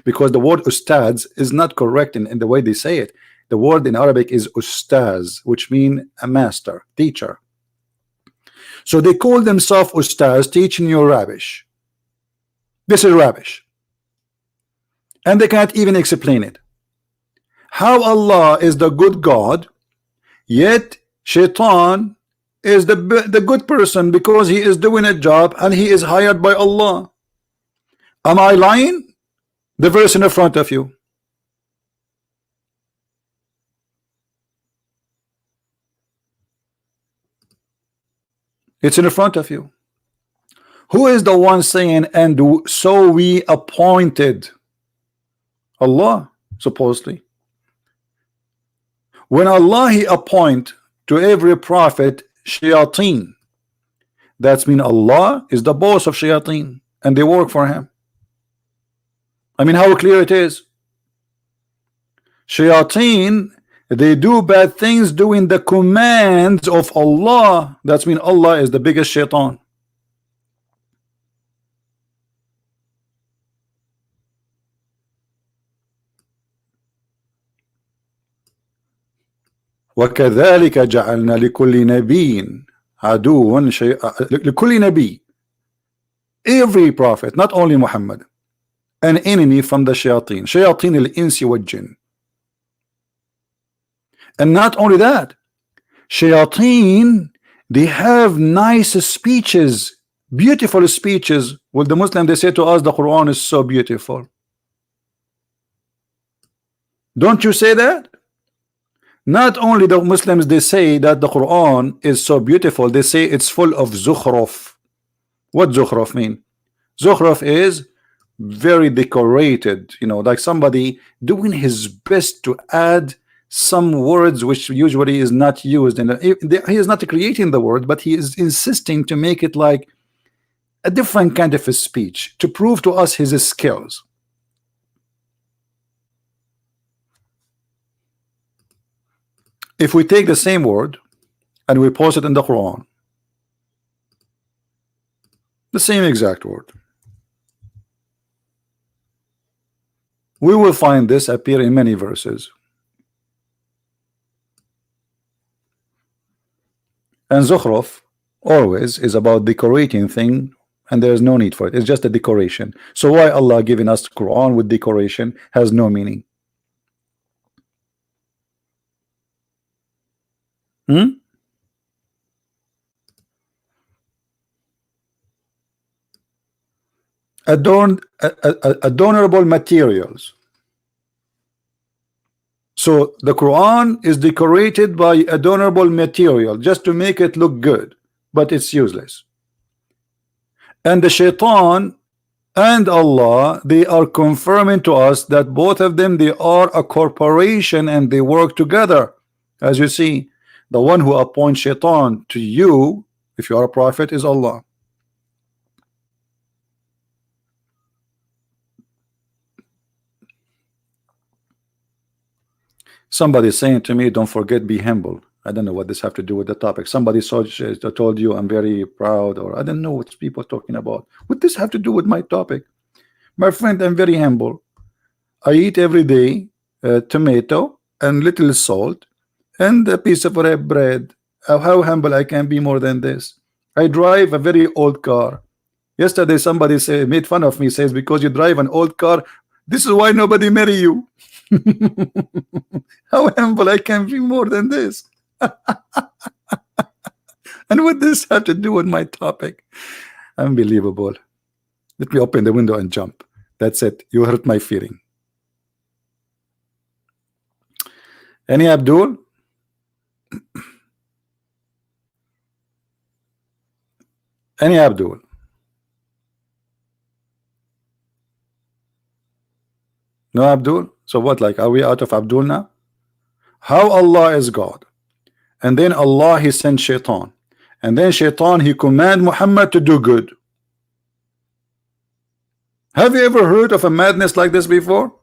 because the word Ustads is not correct in the way they say it. The word in Arabic is Ustaz, which means a master, teacher. So they call themselves Ustaz, teaching you rubbish. This is rubbish. And they can't even explain it. How Allah is the good God, yet Shaitan is the good person because he is doing a job and he is hired by Allah. Am I lying? The verse in the front of you. It's in the front of you. Who is the one saying, and so we appointed? Allah, supposedly. When Allah he appoint to every prophet shayateen, that's mean Allah is the boss of shayateen and they work for him. I mean, how clear it is. Shayateen, they do bad things doing the commands of Allah. That's mean Allah is the biggest shaitan. وكذلك جعلنا لكل نبي عدوا لكل نبي, every prophet, not only Muhammad, an enemy from the shayateen, shayateen al-insi wal-jinn. And not only that, shayateen, they have nice speeches, beautiful speeches. With the Muslim, they say to us the Quran is so beautiful. Don't you say that? Not only the Muslims, they say that the Quran is so beautiful, they say it's full of zukhruf. What zukhruf mean? Zukhruf is very decorated, you know, like somebody doing his best to add some words which usually is not used, and he is not creating the word, but he is insisting to make it like a different kind of a speech to prove to us his skills. If we take the same word and we post it in the Quran, the same exact word, we will find this appear in many verses. And Zukhruf always is about decorating thing, and there is no need for it. It's just a decoration. So why Allah giving us the Quran with decoration has no meaning? Adornable materials. So the Quran is decorated by adornable material just to make it look good, but it's useless. And the shaitan and Allah, they are confirming to us that both of them, they are a corporation and they work together. As you see, the one who appoints shaitan to you, if you are a prophet, is Allah. Somebody is saying to me, don't forget, be humble. I don't know what this have to do with the topic. Somebody told you I'm very proud, or I don't know what people are talking about. What this have to do with my topic? My friend, I'm very humble. I eat every day tomato and little salt and a piece of bread. How humble I can be more than this? I drive a very old car. Yesterday somebody made fun of me, says, because you drive an old car, this is why nobody marry you. How humble I can be more than this? And what this have to do with my topic? Unbelievable. Let me open the window and jump. That's it. You hurt my feeling. Any Abdul? Any Abdul? No Abdul. So what, like, are we out of Abdul now? How Allah is God, and then Allah he sent shaitan, and then shaitan he command Muhammad to do good. Have you ever heard of a madness like this before?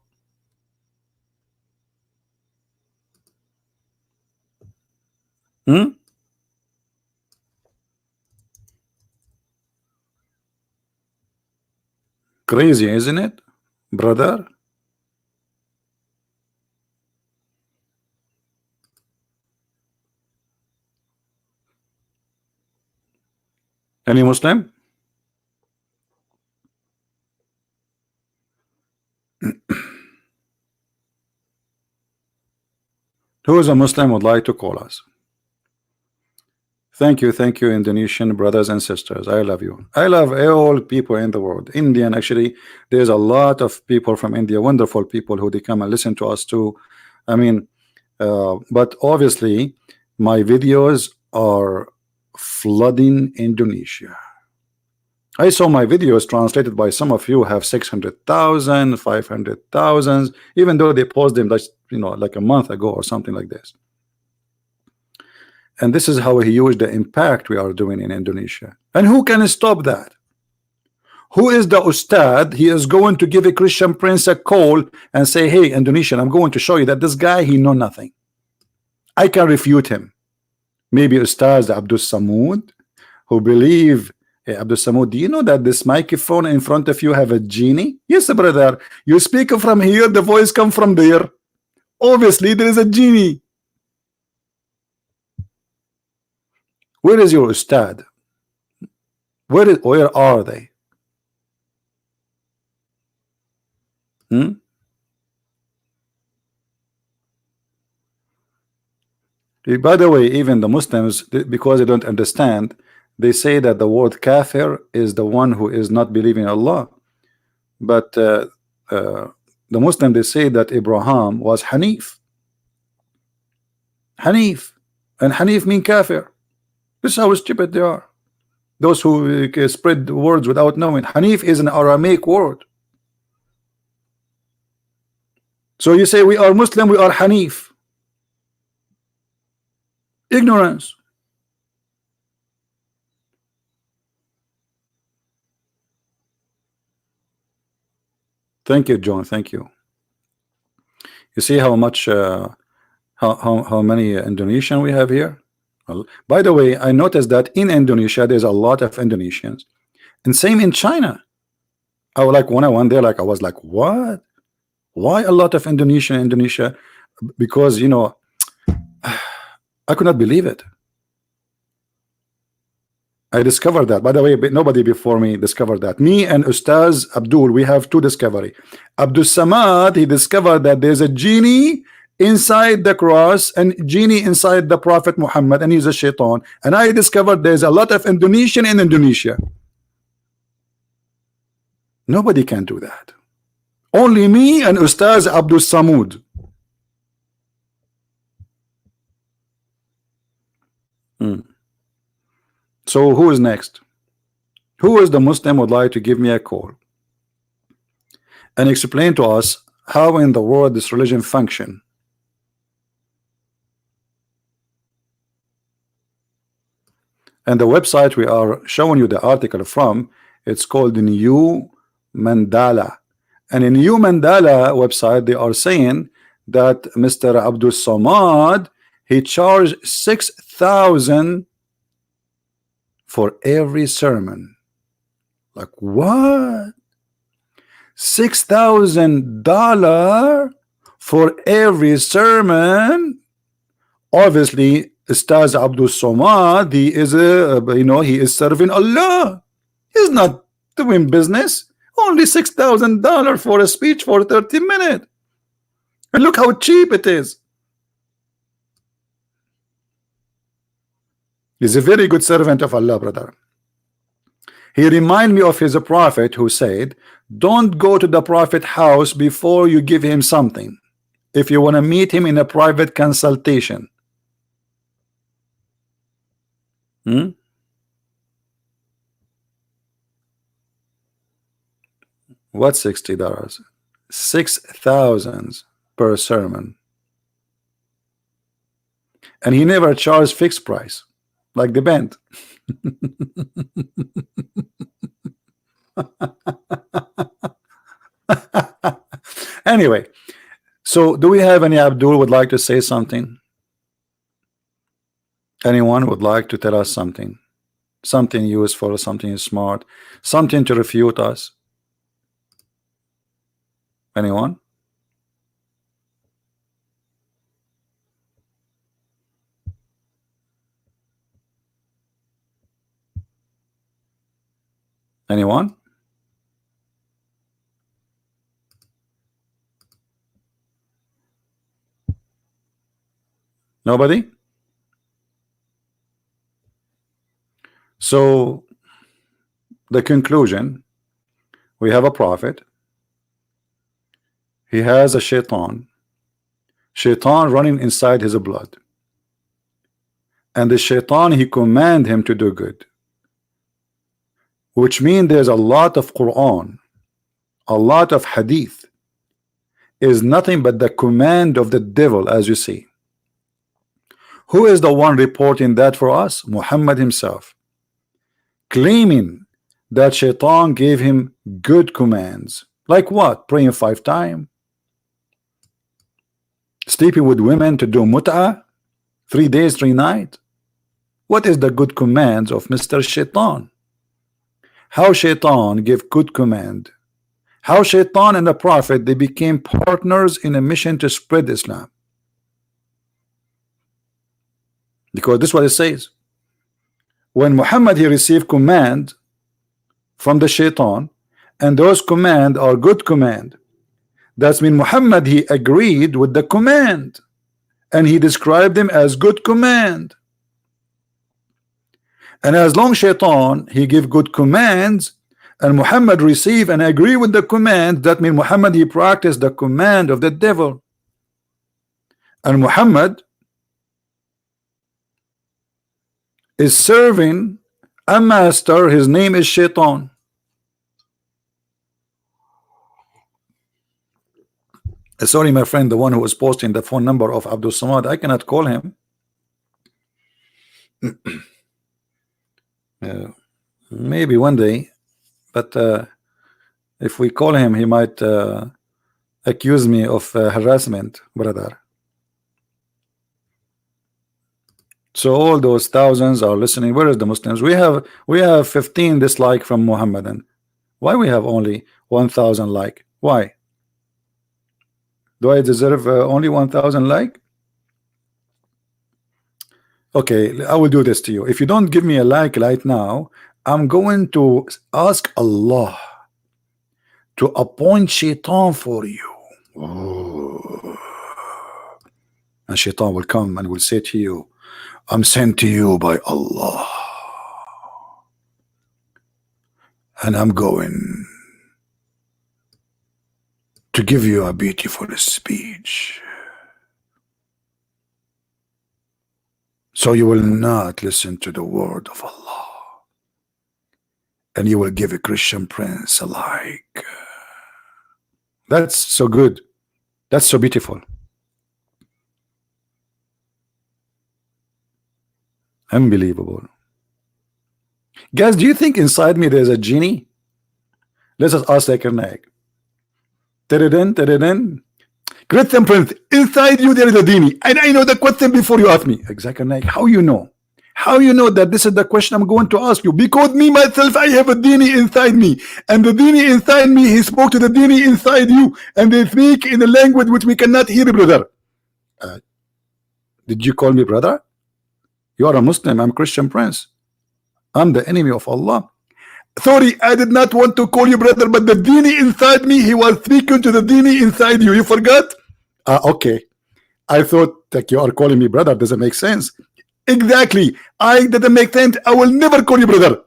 Hmm? Crazy, isn't it, brother? Any Muslim? Who is a Muslim would like to call us? Thank you, Indonesian brothers and sisters. I love you. I love all people in the world. Indian, actually, there's a lot of people from India, wonderful people who they come and listen to us too. I mean, but obviously, my videos are flooding Indonesia. I saw my videos translated by some of you have 600,000, 500,000, even though they posted them like, like a month ago or something like this. And this is how huge the impact we are doing in Indonesia. And who can stop that? Who is the Ustad? He is going to give a Christian prince a call and say, hey, Indonesian, I'm going to show you that this guy, he know nothing. I can refute him. Maybe Ustad Abdul Samud, who believe, hey, Abdul Samud, do you know that this microphone in front of you have a genie? Yes, brother. You speak from here, the voice come from there. Obviously, there is a genie. Where is your Ustad? Where are they? By the way, even the Muslims, because they don't understand, they say that the word kafir is the one who is not believing in Allah. But the Muslim, they say that Abraham was Hanif. Hanif. And Hanif mean kafir. This is how stupid they are. Those who spread words without knowing. Hanif is an Aramaic word. So you say we are Muslim, we are Hanif. Ignorance. Thank you, John. Thank you. You see how much how many Indonesian we have here? Well, by the way, I noticed that in Indonesia there's a lot of Indonesians, and same in China. I was like, when I went there, like I was like, what? Why a lot of Indonesia in Indonesia? Because I could not believe it. I discovered that. By the way, nobody before me discovered that. Me and Ustaz Abdul, we have two discovery. Abdul Samad, he discovered that there's a genie inside the cross and genie inside the Prophet Muhammad, and he's a shaitan. And I discovered there's a lot of Indonesian in Indonesia. Nobody can do that. Only me and Ustaz Abdul Samud. So who is next? Who is the Muslim would like to give me a call and explain to us how in the world this religion function? And the website we are showing you the article from, it's called the New Mandala. And in New Mandala website, they are saying that Mr. Abdul Somad, he charged 6,000 for every sermon. Like what? $6,000 for every sermon? Obviously, Ustaz Abdul Somad, he is he is serving Allah. He's not doing business. Only $6,000 for a speech for 30 minutes. And look how cheap it is. He's a very good servant of Allah, brother. He remind me of his prophet who said, don't go to the prophet house before you give him something if you want to meet him in a private consultation. What $60? 6,000 per sermon, and he never charged fixed price like the band. Anyway, so do we have any Abdul would like to say something? Anyone would like to tell us something? Something useful, something smart, something to refute us? Anyone? Anyone? Nobody? So the conclusion, we have a prophet, he has a shaitan running inside his blood, and the shaitan, he command him to do good, which means there's a lot of Quran, a lot of hadith is nothing but the command of the devil, as you see. Who is the one reporting that for us? Muhammad himself, claiming that shaitan gave him good commands. Like what? Praying 5 times, sleeping with women to do mut'ah 3 days 3 nights. What is the good commands of Mr. Shaitan? How shaitan give good command? How shaitan and the prophet, they became partners in a mission to spread Islam? Because this is what it says. When Muhammad, he received command from the shaitan, and those command are good command, that's mean Muhammad, he agreed with the command, and he described them as good command. And as long shaitan, he give good commands, and Muhammad receive and agree with the command, that mean Muhammad, he practiced the command of the devil. And Muhammad is serving a master, his name is shaitan. Sorry, my friend, the one who was posting the phone number of Abdul Somad, I cannot call him. Maybe one day, but if we call him, he might accuse me of harassment, brother. So all those thousands are listening. Where is the Muslims? We have 15 dislike from Muhammadan. Why we have only 1,000 like? Why? Do I deserve only 1,000 like? Okay, I will do this to you. If you don't give me a like right now, I'm going to ask Allah to appoint shaitan for you. Oh. And shaitan will come and will say to you, I'm sent to you by Allah, and I'm going to give you a beautiful speech, so you will not listen to the word of Allah, and you will give a Christian prince a like. That's so good. That's so beautiful. Unbelievable. Guys, do you think inside me there's a genie? Let's just ask like an egg. Christian prince, inside you there is a genie, and I know the question before you ask me. Exactly. How you know? How you know that this is the question I'm going to ask you? Because me myself, I have a genie inside me, and the genie inside me, he spoke to the genie inside you, and they speak in a language which we cannot hear, brother. Did you call me brother? You are a Muslim, I'm Christian prince. I'm the enemy of Allah. Sorry, I did not want to call you brother, but the genie inside me, he was speaking to the genie inside you. You forgot? Okay. I thought that you are calling me brother. Doesn't make sense. Exactly. I didn't make sense. I will never call you brother.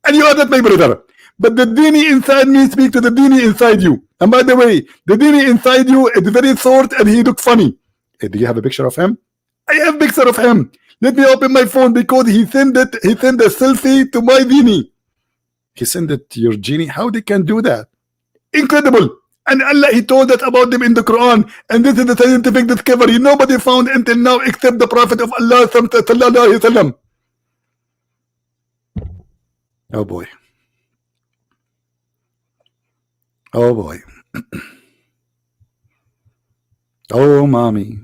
And you are not my brother. But the genie inside me speak to the genie inside you. And by the way, the genie inside you is very short and he look funny. Hey, do you have a picture of him? I have a picture of him. Let me open my phone because he sent a selfie to my genie. He sent it to your genie. How they can do that? Incredible. And Allah, He told that about them in the Quran. And this is the scientific discovery nobody found until now except the Prophet of Allah sallallahu alaihi wasallam. Oh boy. Oh boy. Oh mommy.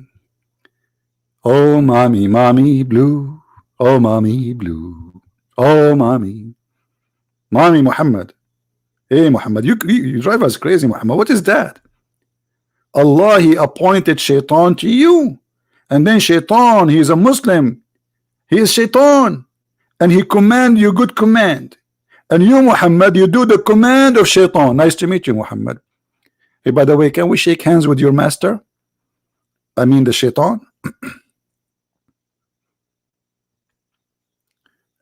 Oh mommy, mommy blue. Oh mommy blue. Oh mommy. Mommy Muhammad. Hey Muhammad, you drive us crazy, Muhammad. What is that? Allah, He appointed shaitan to you. And then shaitan, he is a Muslim. He is shaitan. And he command you good command. And you, Muhammad, you do the command of shaitan. Nice to meet you, Muhammad. Hey, by the way, can we shake hands with your master? I mean the shaitan.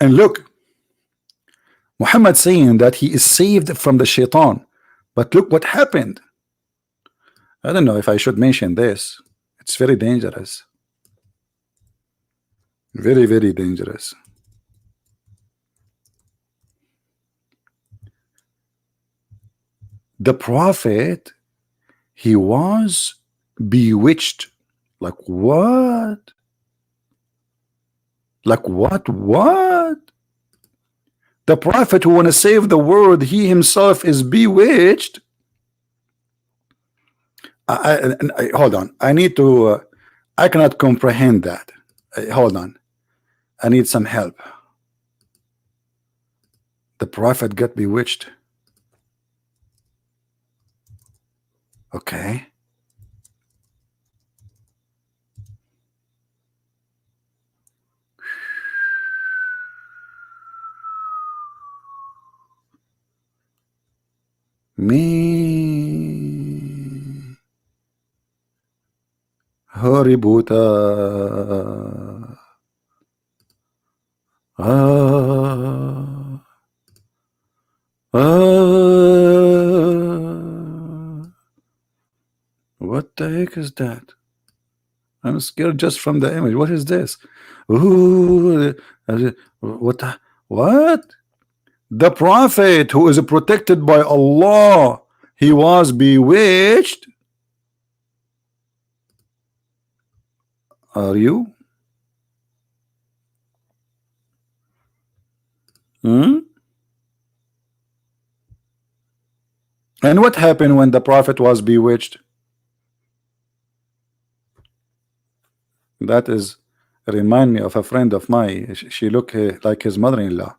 And look, Muhammad saying that he is saved from the shaitan. But look what happened. I don't know if I should mention this. It's very dangerous. Very, very dangerous. The Prophet, he was bewitched. Like what? Like what? What? The Prophet who want to save the world, he himself is bewitched. Hold on. I need to. I cannot comprehend that. Hold on. I need some help. The Prophet got bewitched. Okay. Me Hoributa. What the heck is that? I'm scared just from the image. What is this? Ooh, what? The Prophet who is protected by Allah, he was bewitched. Are you? And what happened when the Prophet was bewitched? That is remind me of a friend of mine. She looked like his mother-in-law.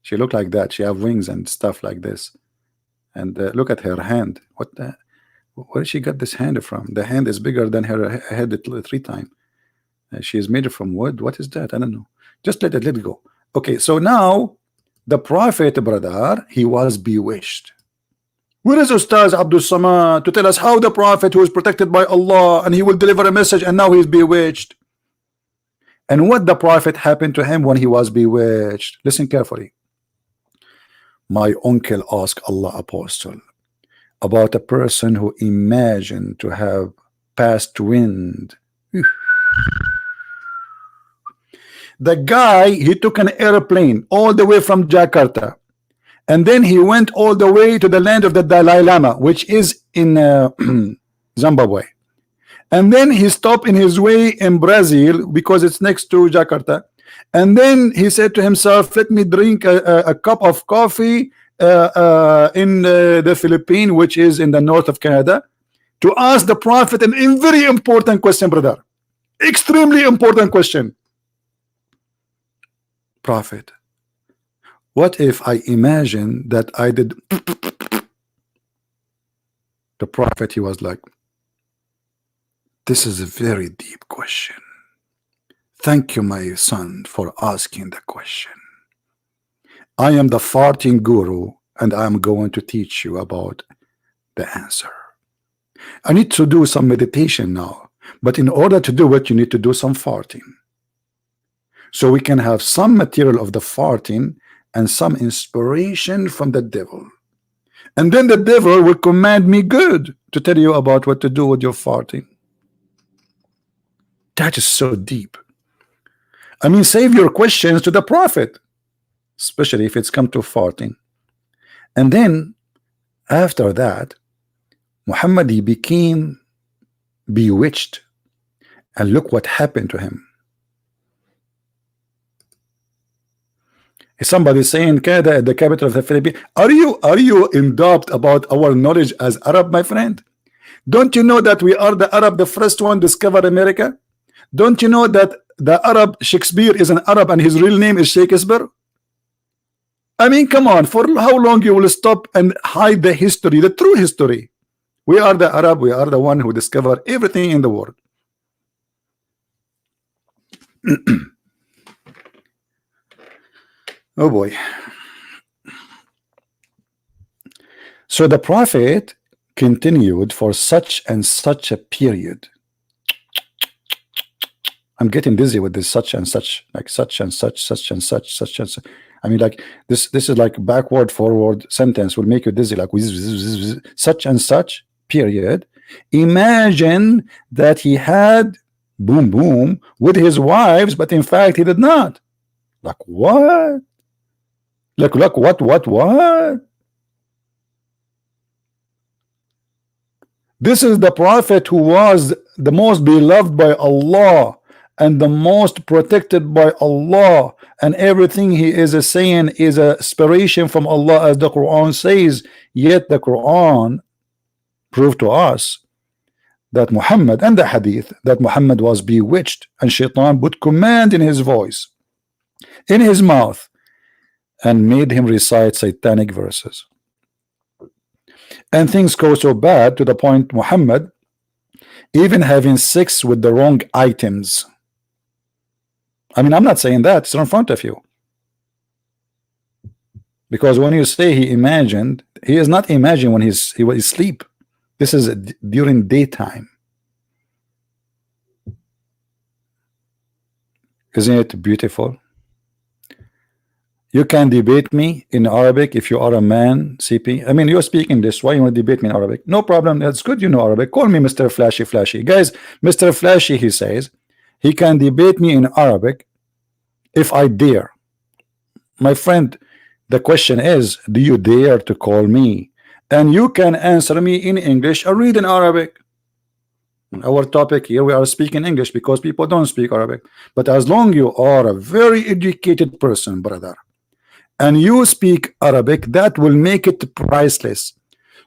She looked like that. She have wings and stuff like this. And look at her hand. What the? Where did she get this hand from? The hand is bigger than her head 3 times. She is made from wood. What is that? I don't know. Just let it go. Okay, so now the Prophet, brother, he was bewitched. Where is Ustad Abdul Somad to tell us how the Prophet who is protected by Allah and he will deliver a message and now he's bewitched? And what the Prophet happened to him when he was bewitched? Listen carefully. My uncle asked Allah Apostle about a person who imagined to have passed wind. The guy, he took an airplane all the way from Jakarta, and then he went all the way to the land of the Dalai Lama, which is in Zimbabwe. And then he stopped in his way in Brazil because it's next to Jakarta. And then he said to himself, let me drink a cup of coffee in the Philippines, which is in the north of Canada, to ask the Prophet a very important question, brother. Extremely important question. Prophet, what if I imagine that I did? The Prophet, he was like, this is a very deep question. Thank you, my son, for asking the question. I am the farting guru, and I am going to teach you about the answer. I need to do some meditation now, but in order to do it, you need to do some farting. So we can have some material of the farting and some inspiration from the devil. And then the devil will command me good to tell you about what to do with your farting. That is so deep. I mean, save your questions to the Prophet, especially if it's come to farting. And then after that, Muhammad, he became bewitched, and look what happened to him. Is somebody saying Canada at the capital of the Philippines? Are you in doubt about our knowledge as Arab, my friend? Don't you know that we are the Arab, the first one discovered America? Don't you know that the Arab Shakespeare is an Arab and his real name is Shakespeare? I mean, come on, for how long you will stop and hide the history, the true history? We are the Arab, we are the one who discovered everything in the world. Oh boy. So the prophet continued for such and such a period. I'm getting dizzy with this such and such, like such and such, such and such, such and such. I mean, like this is like backward forward sentence will make you dizzy, like such and such period. Imagine that he had boom boom with his wives, but in fact he did not. Like what? Look, what? This is the prophet who was the most beloved by Allah and the most protected by Allah, and everything he is saying is an inspiration from Allah, as the Quran says. Yet the Quran proved to us that Muhammad, and the hadith, that Muhammad was bewitched, and Shaitan put command in his voice, in his mouth, and made him recite satanic verses. And things go so bad to the point Muhammad even having sex with the wrong items. I mean, I'm not saying that, it's in front of you. Because when you say he imagined, he is not imagining when he was asleep. This is during daytime. Isn't it beautiful? You can debate me in Arabic if you are a man, CP. I mean, you speak English. Why you want to debate me in Arabic? No problem. That's good. You know Arabic. Call me Mr. Flashy. Guys, Mr. Flashy, he says, he can debate me in Arabic if I dare. My friend, the question is, do you dare to call me? And you can answer me in English or read in Arabic. Our topic here, we are speaking English because people don't speak Arabic. But as long you are a very educated person, brother, and you speak Arabic, that will make it priceless.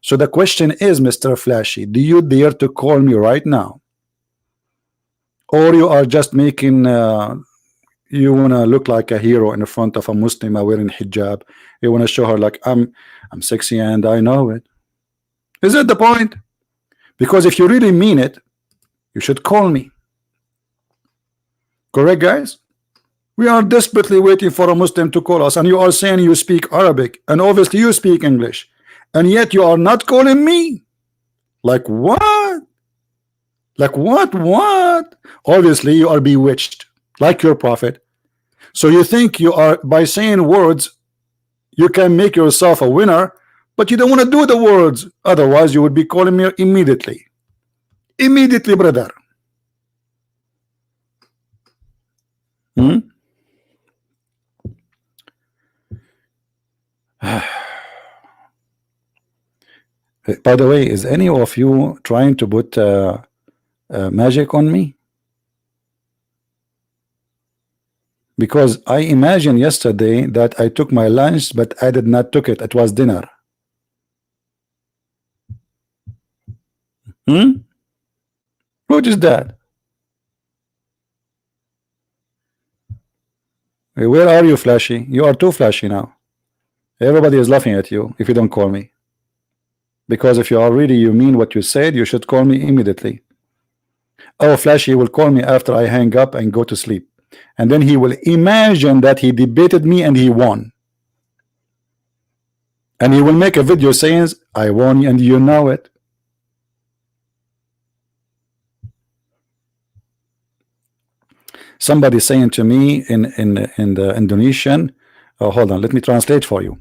So the question is, Mr. Flashy, do you dare to call me right now? Or you are just making you want to look like a hero in front of a Muslim wearing hijab. You want to show her like I'm sexy and I know it. Is that the point? Because if you really mean it, you should call me. Correct, guys? We are desperately waiting for a Muslim to call us, and you are saying you speak Arabic, and obviously you speak English, and yet you are not calling me. Like what? Like what? Obviously you are bewitched, like your prophet. So you think you are, by saying words, you can make yourself a winner, but you don't want to do the words. Otherwise you would be calling me immediately. Immediately, brother. By the way, is any of you trying to put magic on me? Because I imagined yesterday that I took my lunch, but I did not took it. It was dinner. What is that? Where are you, Flashy? You are too flashy now. Everybody is laughing at you if you don't call me. Because if you already you mean what you said, you should call me immediately. Oh, Flashy will call me after I hang up and go to sleep. And then he will imagine that he debated me and he won. And he will make a video saying, I won and you know it. Somebody saying to me in the Indonesian, hold on, let me translate for you.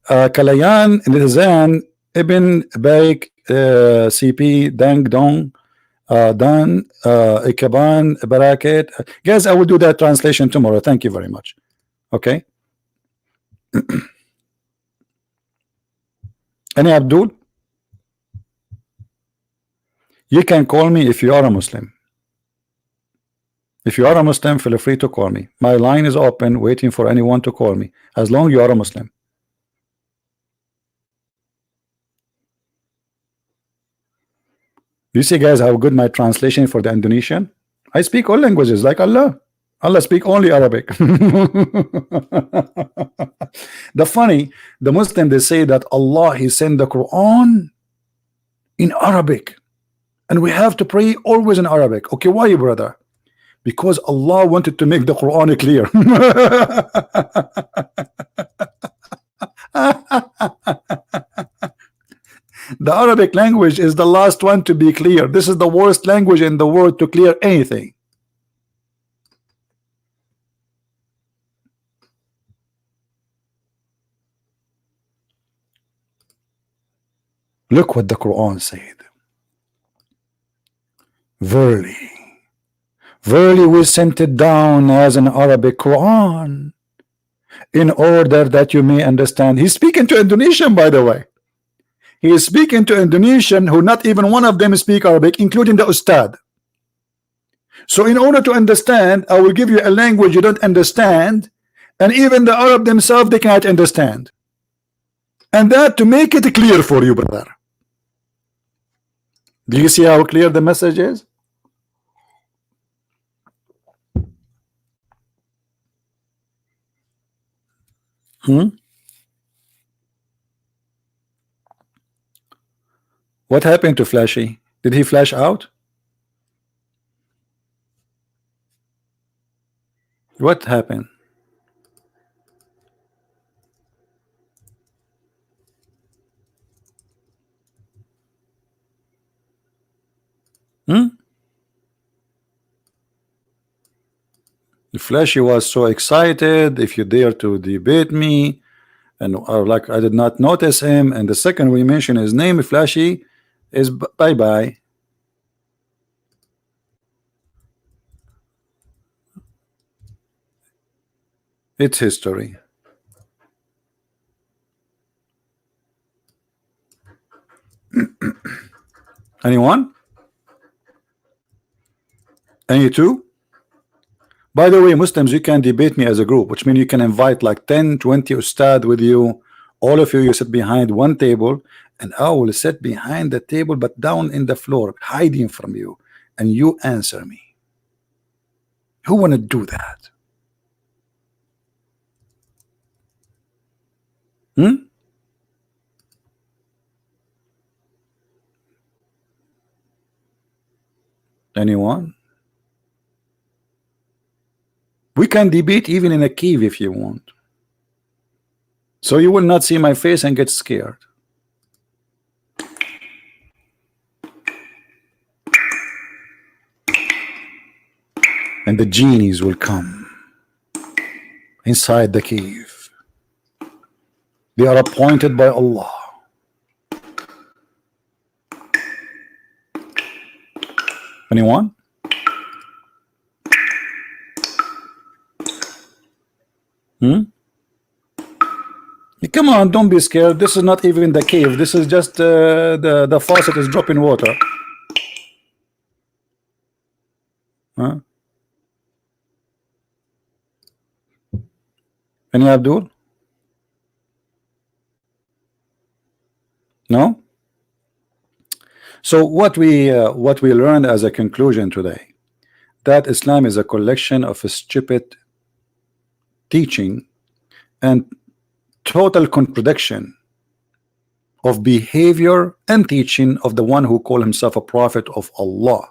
Kalayan nilzan ibn baik CP dang dong dan ikaban baraket. Guys, I will do that translation tomorrow. Thank you very much. Okay. Any Abdul? You can call me if you are a Muslim. If you are a Muslim, feel free to call me. My line is open, waiting for anyone to call me, as long you are a Muslim. You see, guys, how good my translation for the Indonesian? I speak all languages like Allah. Allah speak only Arabic. The Muslim, they say that Allah, He sent the Quran in Arabic, and we have to pray always in Arabic. Okay, why, brother? Because Allah wanted to make the Quran clear. The Arabic language is the last one to be clear. This is the worst language in the world to clear anything. Look what the Quran said. Verily, verily we sent it down as an Arabic Quran in order that you may understand. He's speaking to Indonesian, by the way. He is speaking to Indonesian who not even one of them speak Arabic, including the Ustad. So in order to understand, I will give you a language you don't understand, and even the Arab themselves, they cannot understand. And that to make it clear for you, brother. Do you see how clear the message is? What happened to Flashy? Did he flash out? What happened? Flashy was so excited. If you dare to debate me, and like I did not notice him, and the second we mention his name, Flashy is bye bye. It's history. Anyone? Any two? By the way, Muslims, you can debate me as a group, which means you can invite like 10, 20 Ustad with you. All of you, you sit behind one table, and I will sit behind the table, but down in the floor, hiding from you, and you answer me. Who want to do that? Anyone? We can debate even in a cave if you want. So you will not see my face and get scared. And the genies will come inside the cave. They are appointed by Allah. Anyone? Come on, don't be scared. This is not even the cave. This is just the faucet is dropping water. Huh? Any Abdul? No? So what we learned as a conclusion today, that Islam is a collection of stupid teaching and total contradiction of behavior and teaching of the one who called himself a prophet of Allah.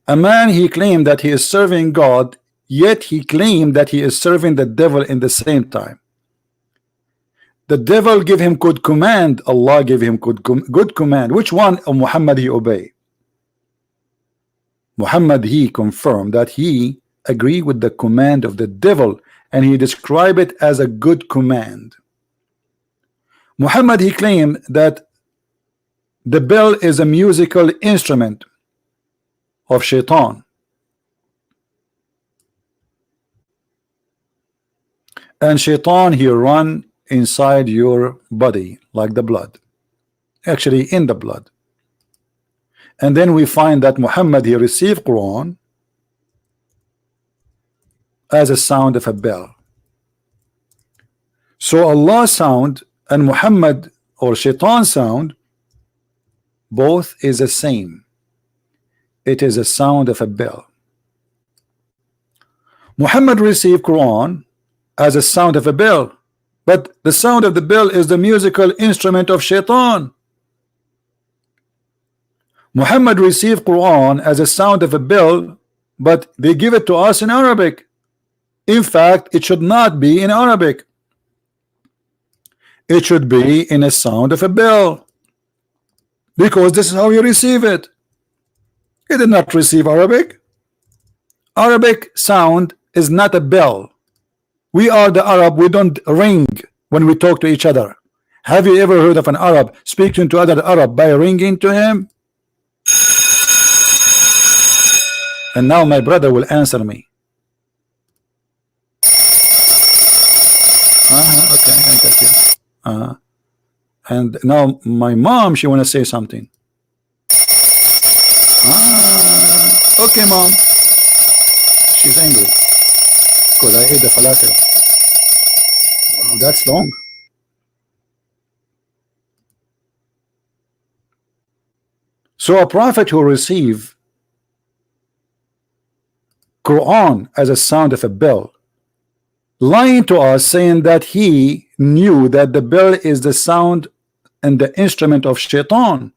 A man, he claimed that he is serving God, yet he claimed that he is serving the devil in the same time. The devil gave him good command, Allah gave him good command. Which one of Muhammad he obeyed? Muhammad, he confirmed that he agreed with the command of the devil, and he described it as a good command. Muhammad, he claimed that the bell is a musical instrument of shaitan, and shaitan, he run inside your body like the blood, actually in the blood. And then we find that Muhammad, he received Quran as a sound of a bell. So Allah sound and Muhammad or Shaitan sound, both is the same. It is a sound of a bell. Muhammad received Quran as a sound of a bell, but the sound of the bell is the musical instrument of Shaitan. Muhammad received Quran as a sound of a bell, but they give it to us in Arabic. In fact, it should not be in Arabic. It should be in a sound of a bell, because this is how you receive it. He did not receive Arabic. Arabic sound is not a bell. We are the Arab, we don't ring when we talk to each other. Have you ever heard of an Arab speaking to other Arab by ringing to him? And now my brother will answer me. Okay, I got you. And now my mom, she want to say something. Okay, mom. She's angry because I ate the falafel. Wow, that's long. So a prophet who received Quran as a sound of a bell, lying to us, saying that he knew that the bell is the sound and the instrument of Shaitan,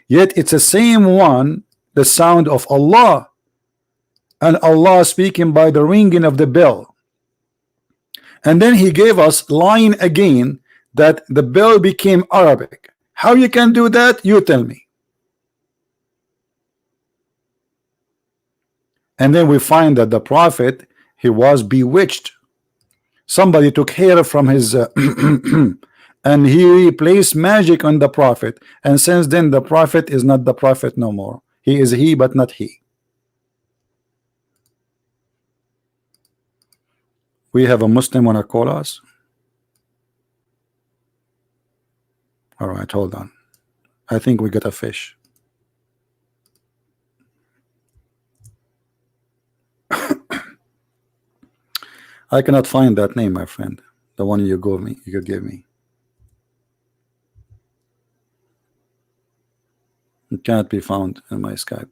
yet it's the same one, the sound of Allah, and Allah speaking by the ringing of the bell. And then he gave us lying again that the bell became Arabic. How you can do that? You tell me. And then we find that the prophet, he was bewitched. Somebody took hair from his and he placed magic on the prophet, and since then the prophet is not the prophet no more. He is he, but not he. We have a Muslim wanna call us. All right, hold on. I think we got a fish. I cannot find that name, my friend. The one you gave me, you could give me. It cannot be found in my Skype.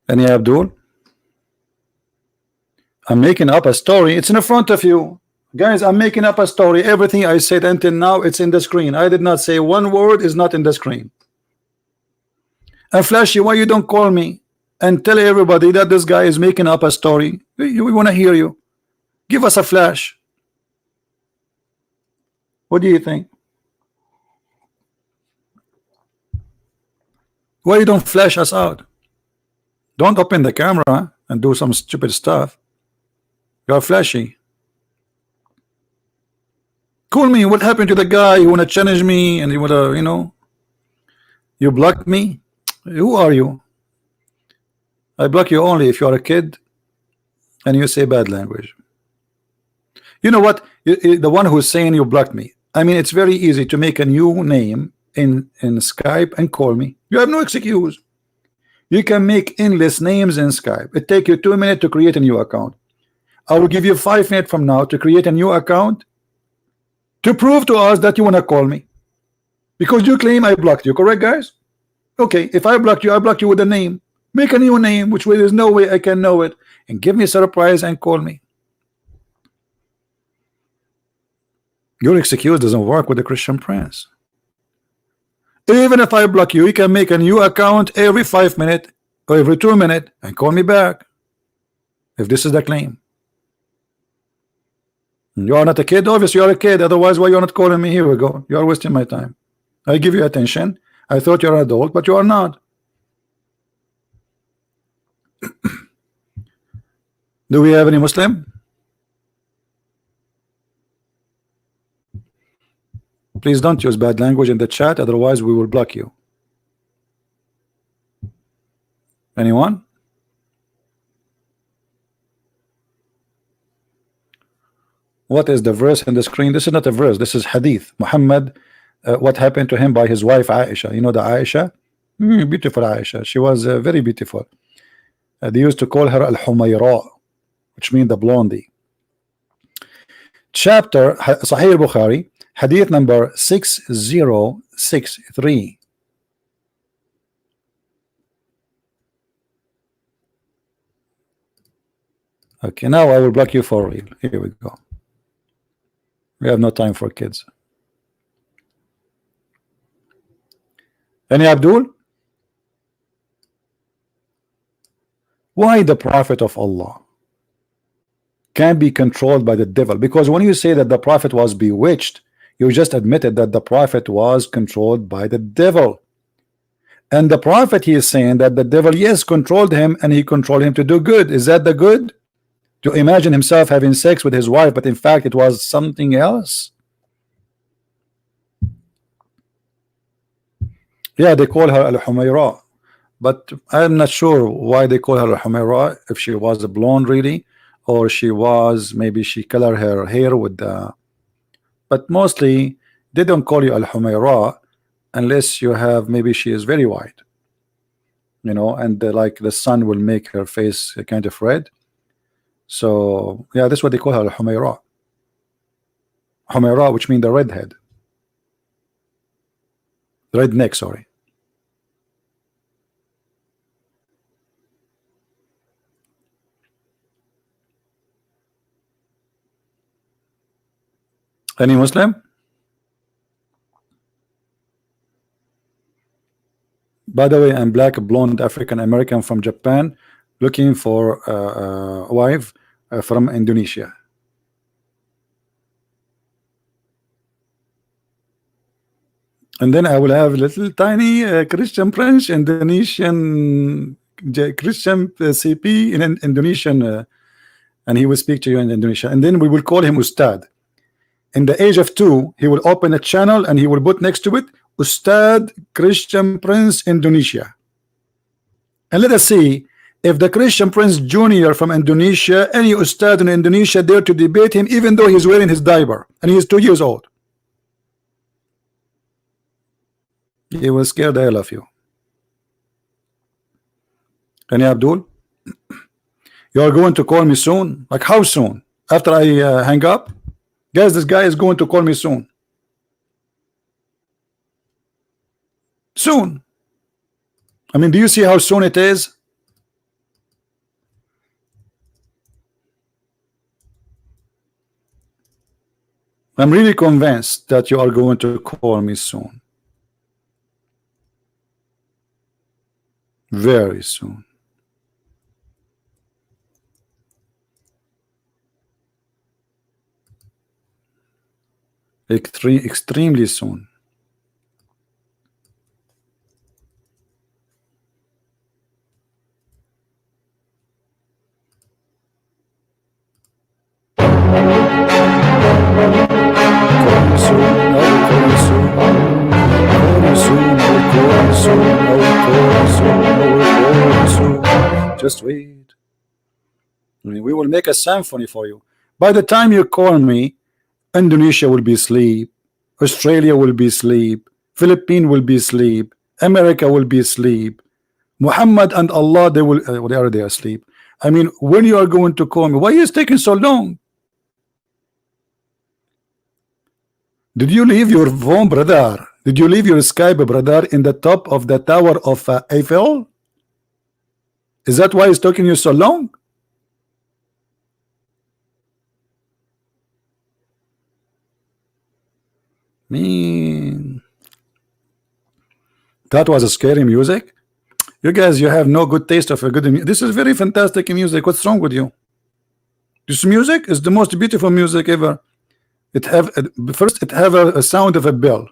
Any Abdul? I'm making up a story. It's in front of you. Guys, I'm making up a story. Everything I said until now, it's in the screen. I did not say one word is not in the screen. And Flashy, why you don't call me and tell everybody that this guy is making up a story? We want to hear you. Give us a flash. What do you think? Why you don't flash us out? Don't open the camera and do some stupid stuff. You're Flashy. Call me. What happened to the guy? You want to challenge me and you want to, you know, you blocked me? Who are you? I block you only if you are a kid and you say bad language. You know what? The one who's saying you blocked me. I mean, it's very easy to make a new name in Skype and call me. You have no excuse. You can make endless names in Skype. It takes you 2 minutes to create a new account. I will give you 5 minutes from now to create a new account to prove to us that you want to call me, because you claim I blocked you. Correct, guys? Okay, if I blocked you with a name. Make a new name, which way there's no way I can know it, and give me a surprise and call me. Your excuse doesn't work with the Christian Prince. Even if I block you, you can make a new account every 5 minutes or every 2 minutes and call me back. If this is the claim. You are not a kid? Obviously you are a kid, otherwise why you're not calling me? Here we go. You are wasting my time. I give you attention. I thought you're an adult, but you are not. Do we have any Muslim? Please don't use bad language in the chat, otherwise we will block you. Anyone? What is the verse in the screen? This is not a verse. This is hadith. Muhammad, what happened to him by his wife Aisha. You know the Aisha? Beautiful Aisha. She was very beautiful. They used to call her Al-Humayra, which means the blondie. Chapter Sahih Bukhari, hadith number 6063. Okay, now I will block you for real. Here we go. We have no time for kids. Any Abdul? Why the Prophet of Allah can be controlled by the devil? Because when you say that the Prophet was bewitched, you just admitted that the Prophet was controlled by the devil. And the Prophet, he is saying that the devil, yes, controlled him, and he controlled him to do good. Is that the good? To imagine himself having sex with his wife, but in fact it was something else? Yeah, they call her Al-Humayra, but I'm not sure why they call her Al-Humayra, if she was a blonde really, or she was, maybe she colored her hair with the, but mostly they don't call you Al-Humayra unless you have, maybe she is very white, you know, and like the sun will make her face kind of red. So yeah, that's what they call her, Al-Humayra. Humayra, which means the redhead, redneck, sorry. Any Muslim? By the way, I'm black, blonde, African American from Japan, looking for a wife from Indonesia. And then I will have little tiny Christian French Indonesian Christian CP in Indonesian, and he will speak to you in Indonesian. And then we will call him Ustad. In the age of 2, he will open a channel and he will put next to it Ustad Christian Prince Indonesia. And let us see if the Christian Prince Junior from Indonesia, any Ustad in Indonesia, dare to debate him, even though he's wearing his diaper and he is 2 years old. He will scare the hell of you. Any Abdul? You are going to call me soon? Like how soon? After I hang up? Guys, this guy is going to call me soon. Soon. I mean, do you see how soon it is? I'm really convinced that you are going to call me soon. Very soon. Extremely soon. Just wait. I mean, we will make a symphony for you. By the time you call me, Indonesia will be asleep, Australia will be asleep, Philippines will be asleep, America will be asleep, Muhammad and Allah, they will they are there asleep. I mean, when you are going to call me, why is it taking so long? Did you leave your phone, brother? Did you leave your Skype, brother, in the top of the tower of Eiffel? Is that why it's taking you so long? Man, that was a scary music. You guys, you have no good taste of a good music. This is very fantastic music. What's wrong with you? This music is the most beautiful music ever. It have first, it have a sound of a bell.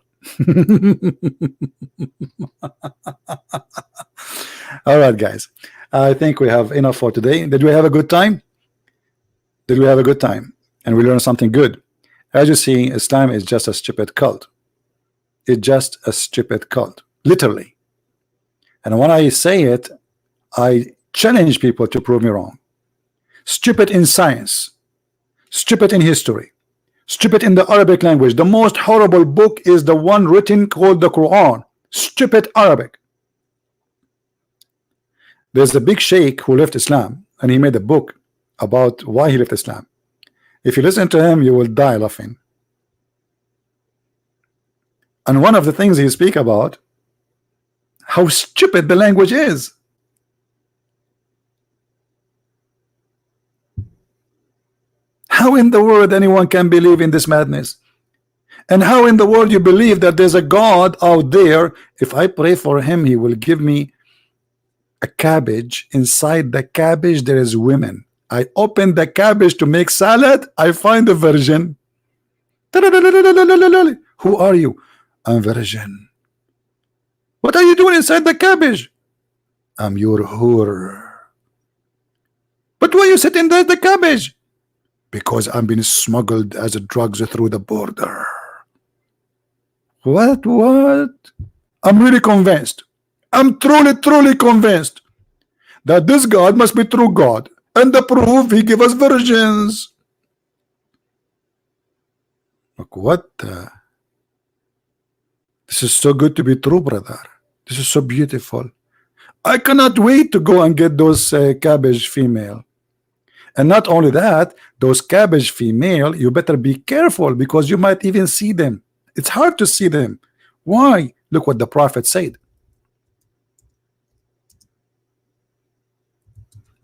All right, guys. I think we have enough for today. Did we have a good time? Did we have a good time? And we learned something good. As you see, Islam is just a stupid cult. It's just a stupid cult, literally. And when I say it, I challenge people to prove me wrong. Stupid in science, stupid in history, Stupid in the Arabic language. The most horrible book is the one written called the Quran. Stupid Arabic. There's a big sheikh who left Islam, and he made a book about why he left Islam. If you listen to him, you will die laughing. And one of the things he speak about how stupid the language is. How in the world anyone can believe in this madness? And how in the world you believe that there's a God out there? If I pray for him, he will give me a cabbage. Inside the cabbage there is women. I open the cabbage to make salad, I find a virgin. Who are you? I'm virgin. What are you doing inside the cabbage? I'm your whore. But why you sit in the cabbage? Because I'm being smuggled as a drugs through the border. What? I'm really convinced. I'm truly convinced that this God must be true God. And the proof, he give us virgins. Look, what? This is so good to be true, brother. This is so beautiful. I cannot wait to go and get those cabbage female. And not only that, those cabbage female, you better be careful because you might even see them. It's hard to see them. Why? Look what the Prophet said.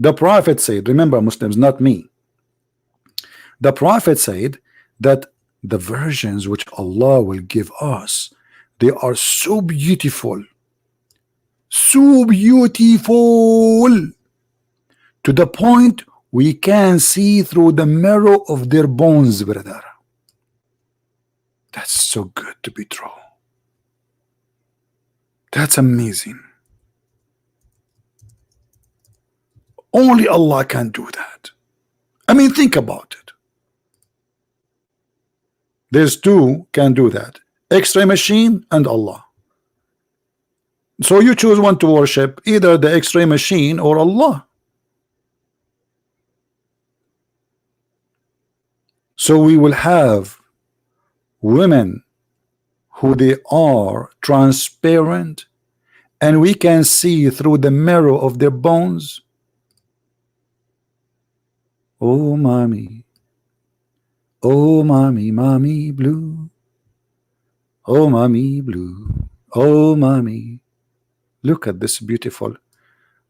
The Prophet said, remember Muslims, not me. The Prophet said that the virgins which Allah will give us, they are so beautiful. So beautiful. To the point we can see through the marrow of their bones, brother. That's so good to be true. That's amazing. Only Allah can do that. I mean, think about it. There's two can do that. X-ray machine and Allah. So you choose one to worship, either the X-ray machine or Allah. So we will have women who they are transparent and we can see through the marrow of their bones. Oh mommy, mommy blue. Oh mommy blue, oh mommy. Look at this beautiful.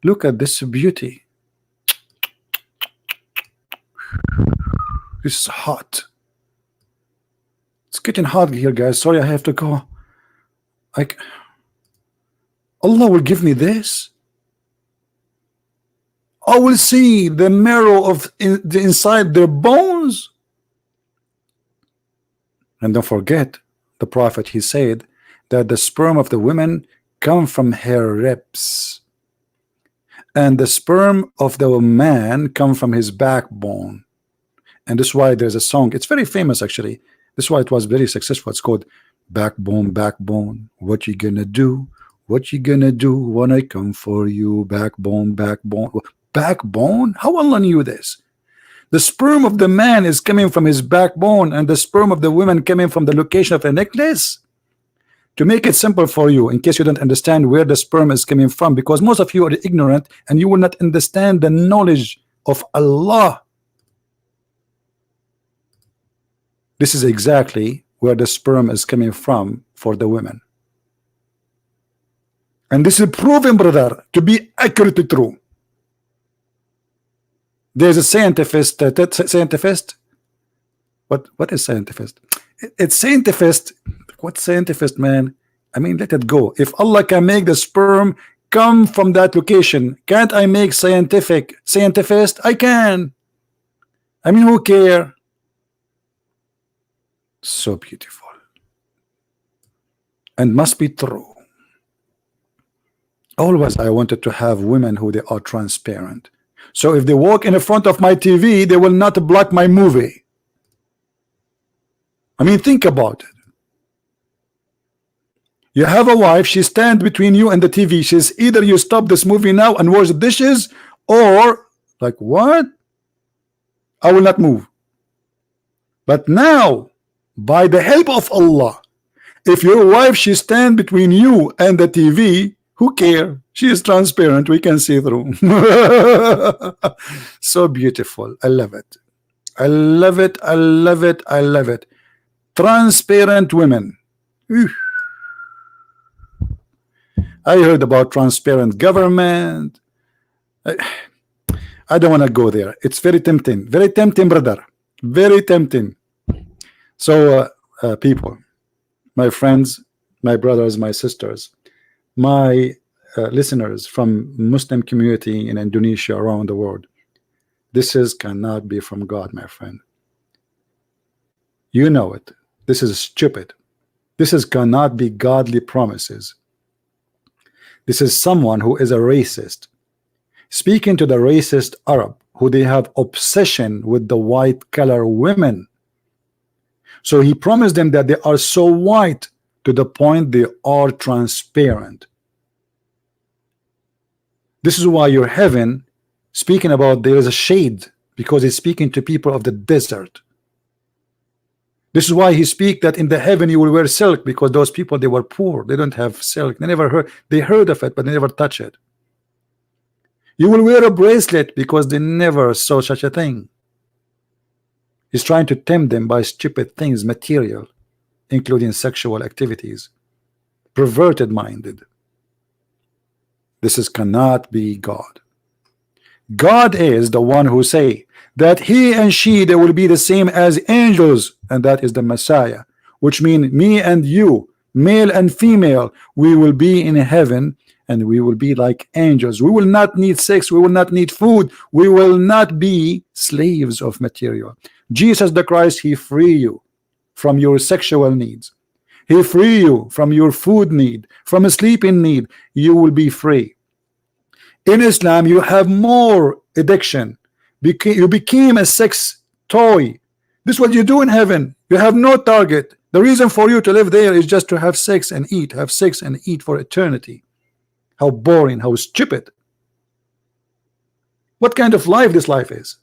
Look at this beauty. This is hot. It's getting hot here, guys. Sorry, I have to go. Allah will give me this. I will see the marrow of the inside their bones. And don't forget, the Prophet, he said that the sperm of the women come from her ribs, and the sperm of the man come from his backbone. And this is why there's a song. It's very famous, actually. This is why it was very successful. It's called Backbone, Backbone. What you gonna do? What you gonna do when I come for you? Backbone, backbone. Backbone? How Allah knew this? The sperm of the man is coming from his backbone, and the sperm of the woman coming from the location of a necklace. To make it simple for you, in case you don't understand where the sperm is coming from, because most of you are ignorant and you will not understand the knowledge of Allah. This is exactly where the sperm is coming from for the women. And this is proven, brother, to be accurately true. There's a scientist, scientist. What is scientist? It's scientist. What scientist, man? I mean, let it go. If Allah can make the sperm come from that location, can't I make scientist? I can. I mean, who care? So beautiful. And must be true. Always I wanted to have women who they are transparent. So if they walk in the front of my TV, they will not block my movie. I mean, think about it. You have a wife, she stands between you and the TV. She says, either you stop this movie now and wash the dishes, or like, what? I will not move. But now, by the help of Allah, if your wife she stand between you and the TV, who care? She is transparent. We can see through. So beautiful. I love it. I love it. I love it. I love it. Transparent women. Ew. I heard about transparent government. I don't want to go there. It's very tempting. Very tempting, brother. Very tempting. So, people, my friends, my brothers, my sisters, my listeners from Muslim community in Indonesia, around the world, this is cannot be from God, my friend. You know it. This is stupid. This is cannot be godly promises. This is someone who is a racist speaking to the racist Arab who they have obsession with the white color women. So he promised them that they are so white to the point they are transparent. This is why your heaven speaking about there is a shade, because he's speaking to people of the desert. This is why he speak that in the heaven you will wear silk, because those people, they were poor, they don't have silk, they never heard, they heard of it but they never touch it. You will wear a bracelet because they never saw such a thing. He's trying to tempt them by stupid things, material, including sexual activities, perverted minded. This is cannot be God. God is the one who say that he and she, they will be the same as angels, and that is the Messiah, which means me and you, male and female, we will be in heaven and we will be like angels. We will not need sex, we will not need food, we will not be slaves of material. Jesus the Christ, he free you from your sexual needs, he free you from your food need, from a sleeping need. You will be free. In Islam you have more addiction, you became a sex toy. This is what you do in heaven. You have no target. The reason for you to live there is just to have sex and eat, have sex and eat for eternity. How boring, how stupid. What kind of life this life is?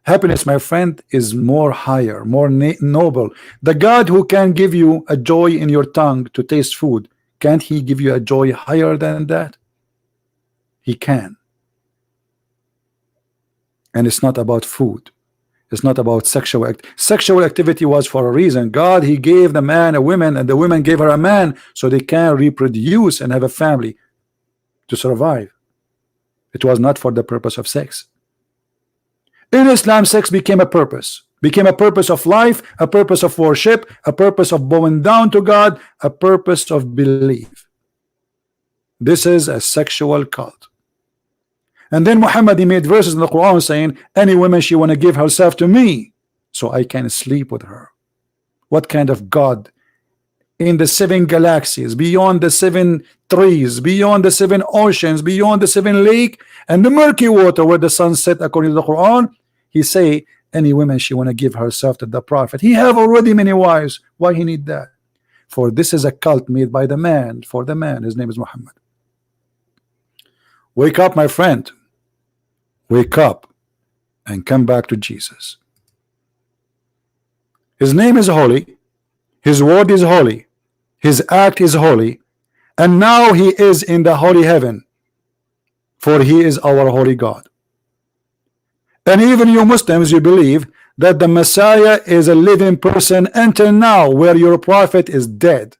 Happiness, my friend, is more higher, more noble. The God who can give you a joy in your tongue to taste food, can't he give you a joy higher than that? He can. And it's not about food. It's not about sexual activity was for a reason. God, he gave the man a woman and the woman gave her a man so they can reproduce and have a family to survive. It was not for the purpose of sex. In Islam, sex became a purpose of life, a purpose of worship, a purpose of bowing down to God, a purpose of belief. This is a sexual cult. And then Muhammad, he made verses in the Quran saying, any woman she want to give herself to me so I can sleep with her. What kind of God? In the 7 galaxies, beyond the 7 trees, beyond the 7 oceans, beyond the 7 lake and the murky water where the sun set, according to the Quran, he say any woman she want to give herself to the Prophet. He have already many wives. Why he need that? For this is a cult made by the man, for the man. His name is Muhammad. Wake up, my friend. Wake up and come back to Jesus. His name is holy, his word is holy, his act is holy, and now he is in the holy heaven, for he is our holy God. And even you Muslims, you believe that the Messiah is a living person until now, where your prophet is dead.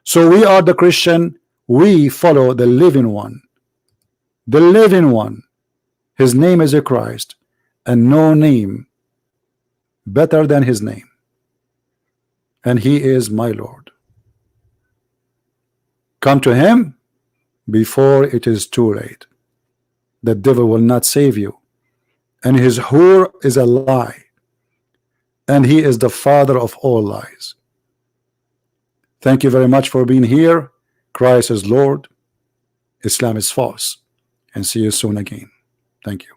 So we are the Christian, we follow the living one. The living one. His name is a Christ, and no name better than his name. And he is my Lord. Come to him before it is too late. The devil will not save you, and his whore is a lie, and he is the father of all lies. Thank you very much for being here. Christ is Lord, Islam is false, and see you soon again. Thank you.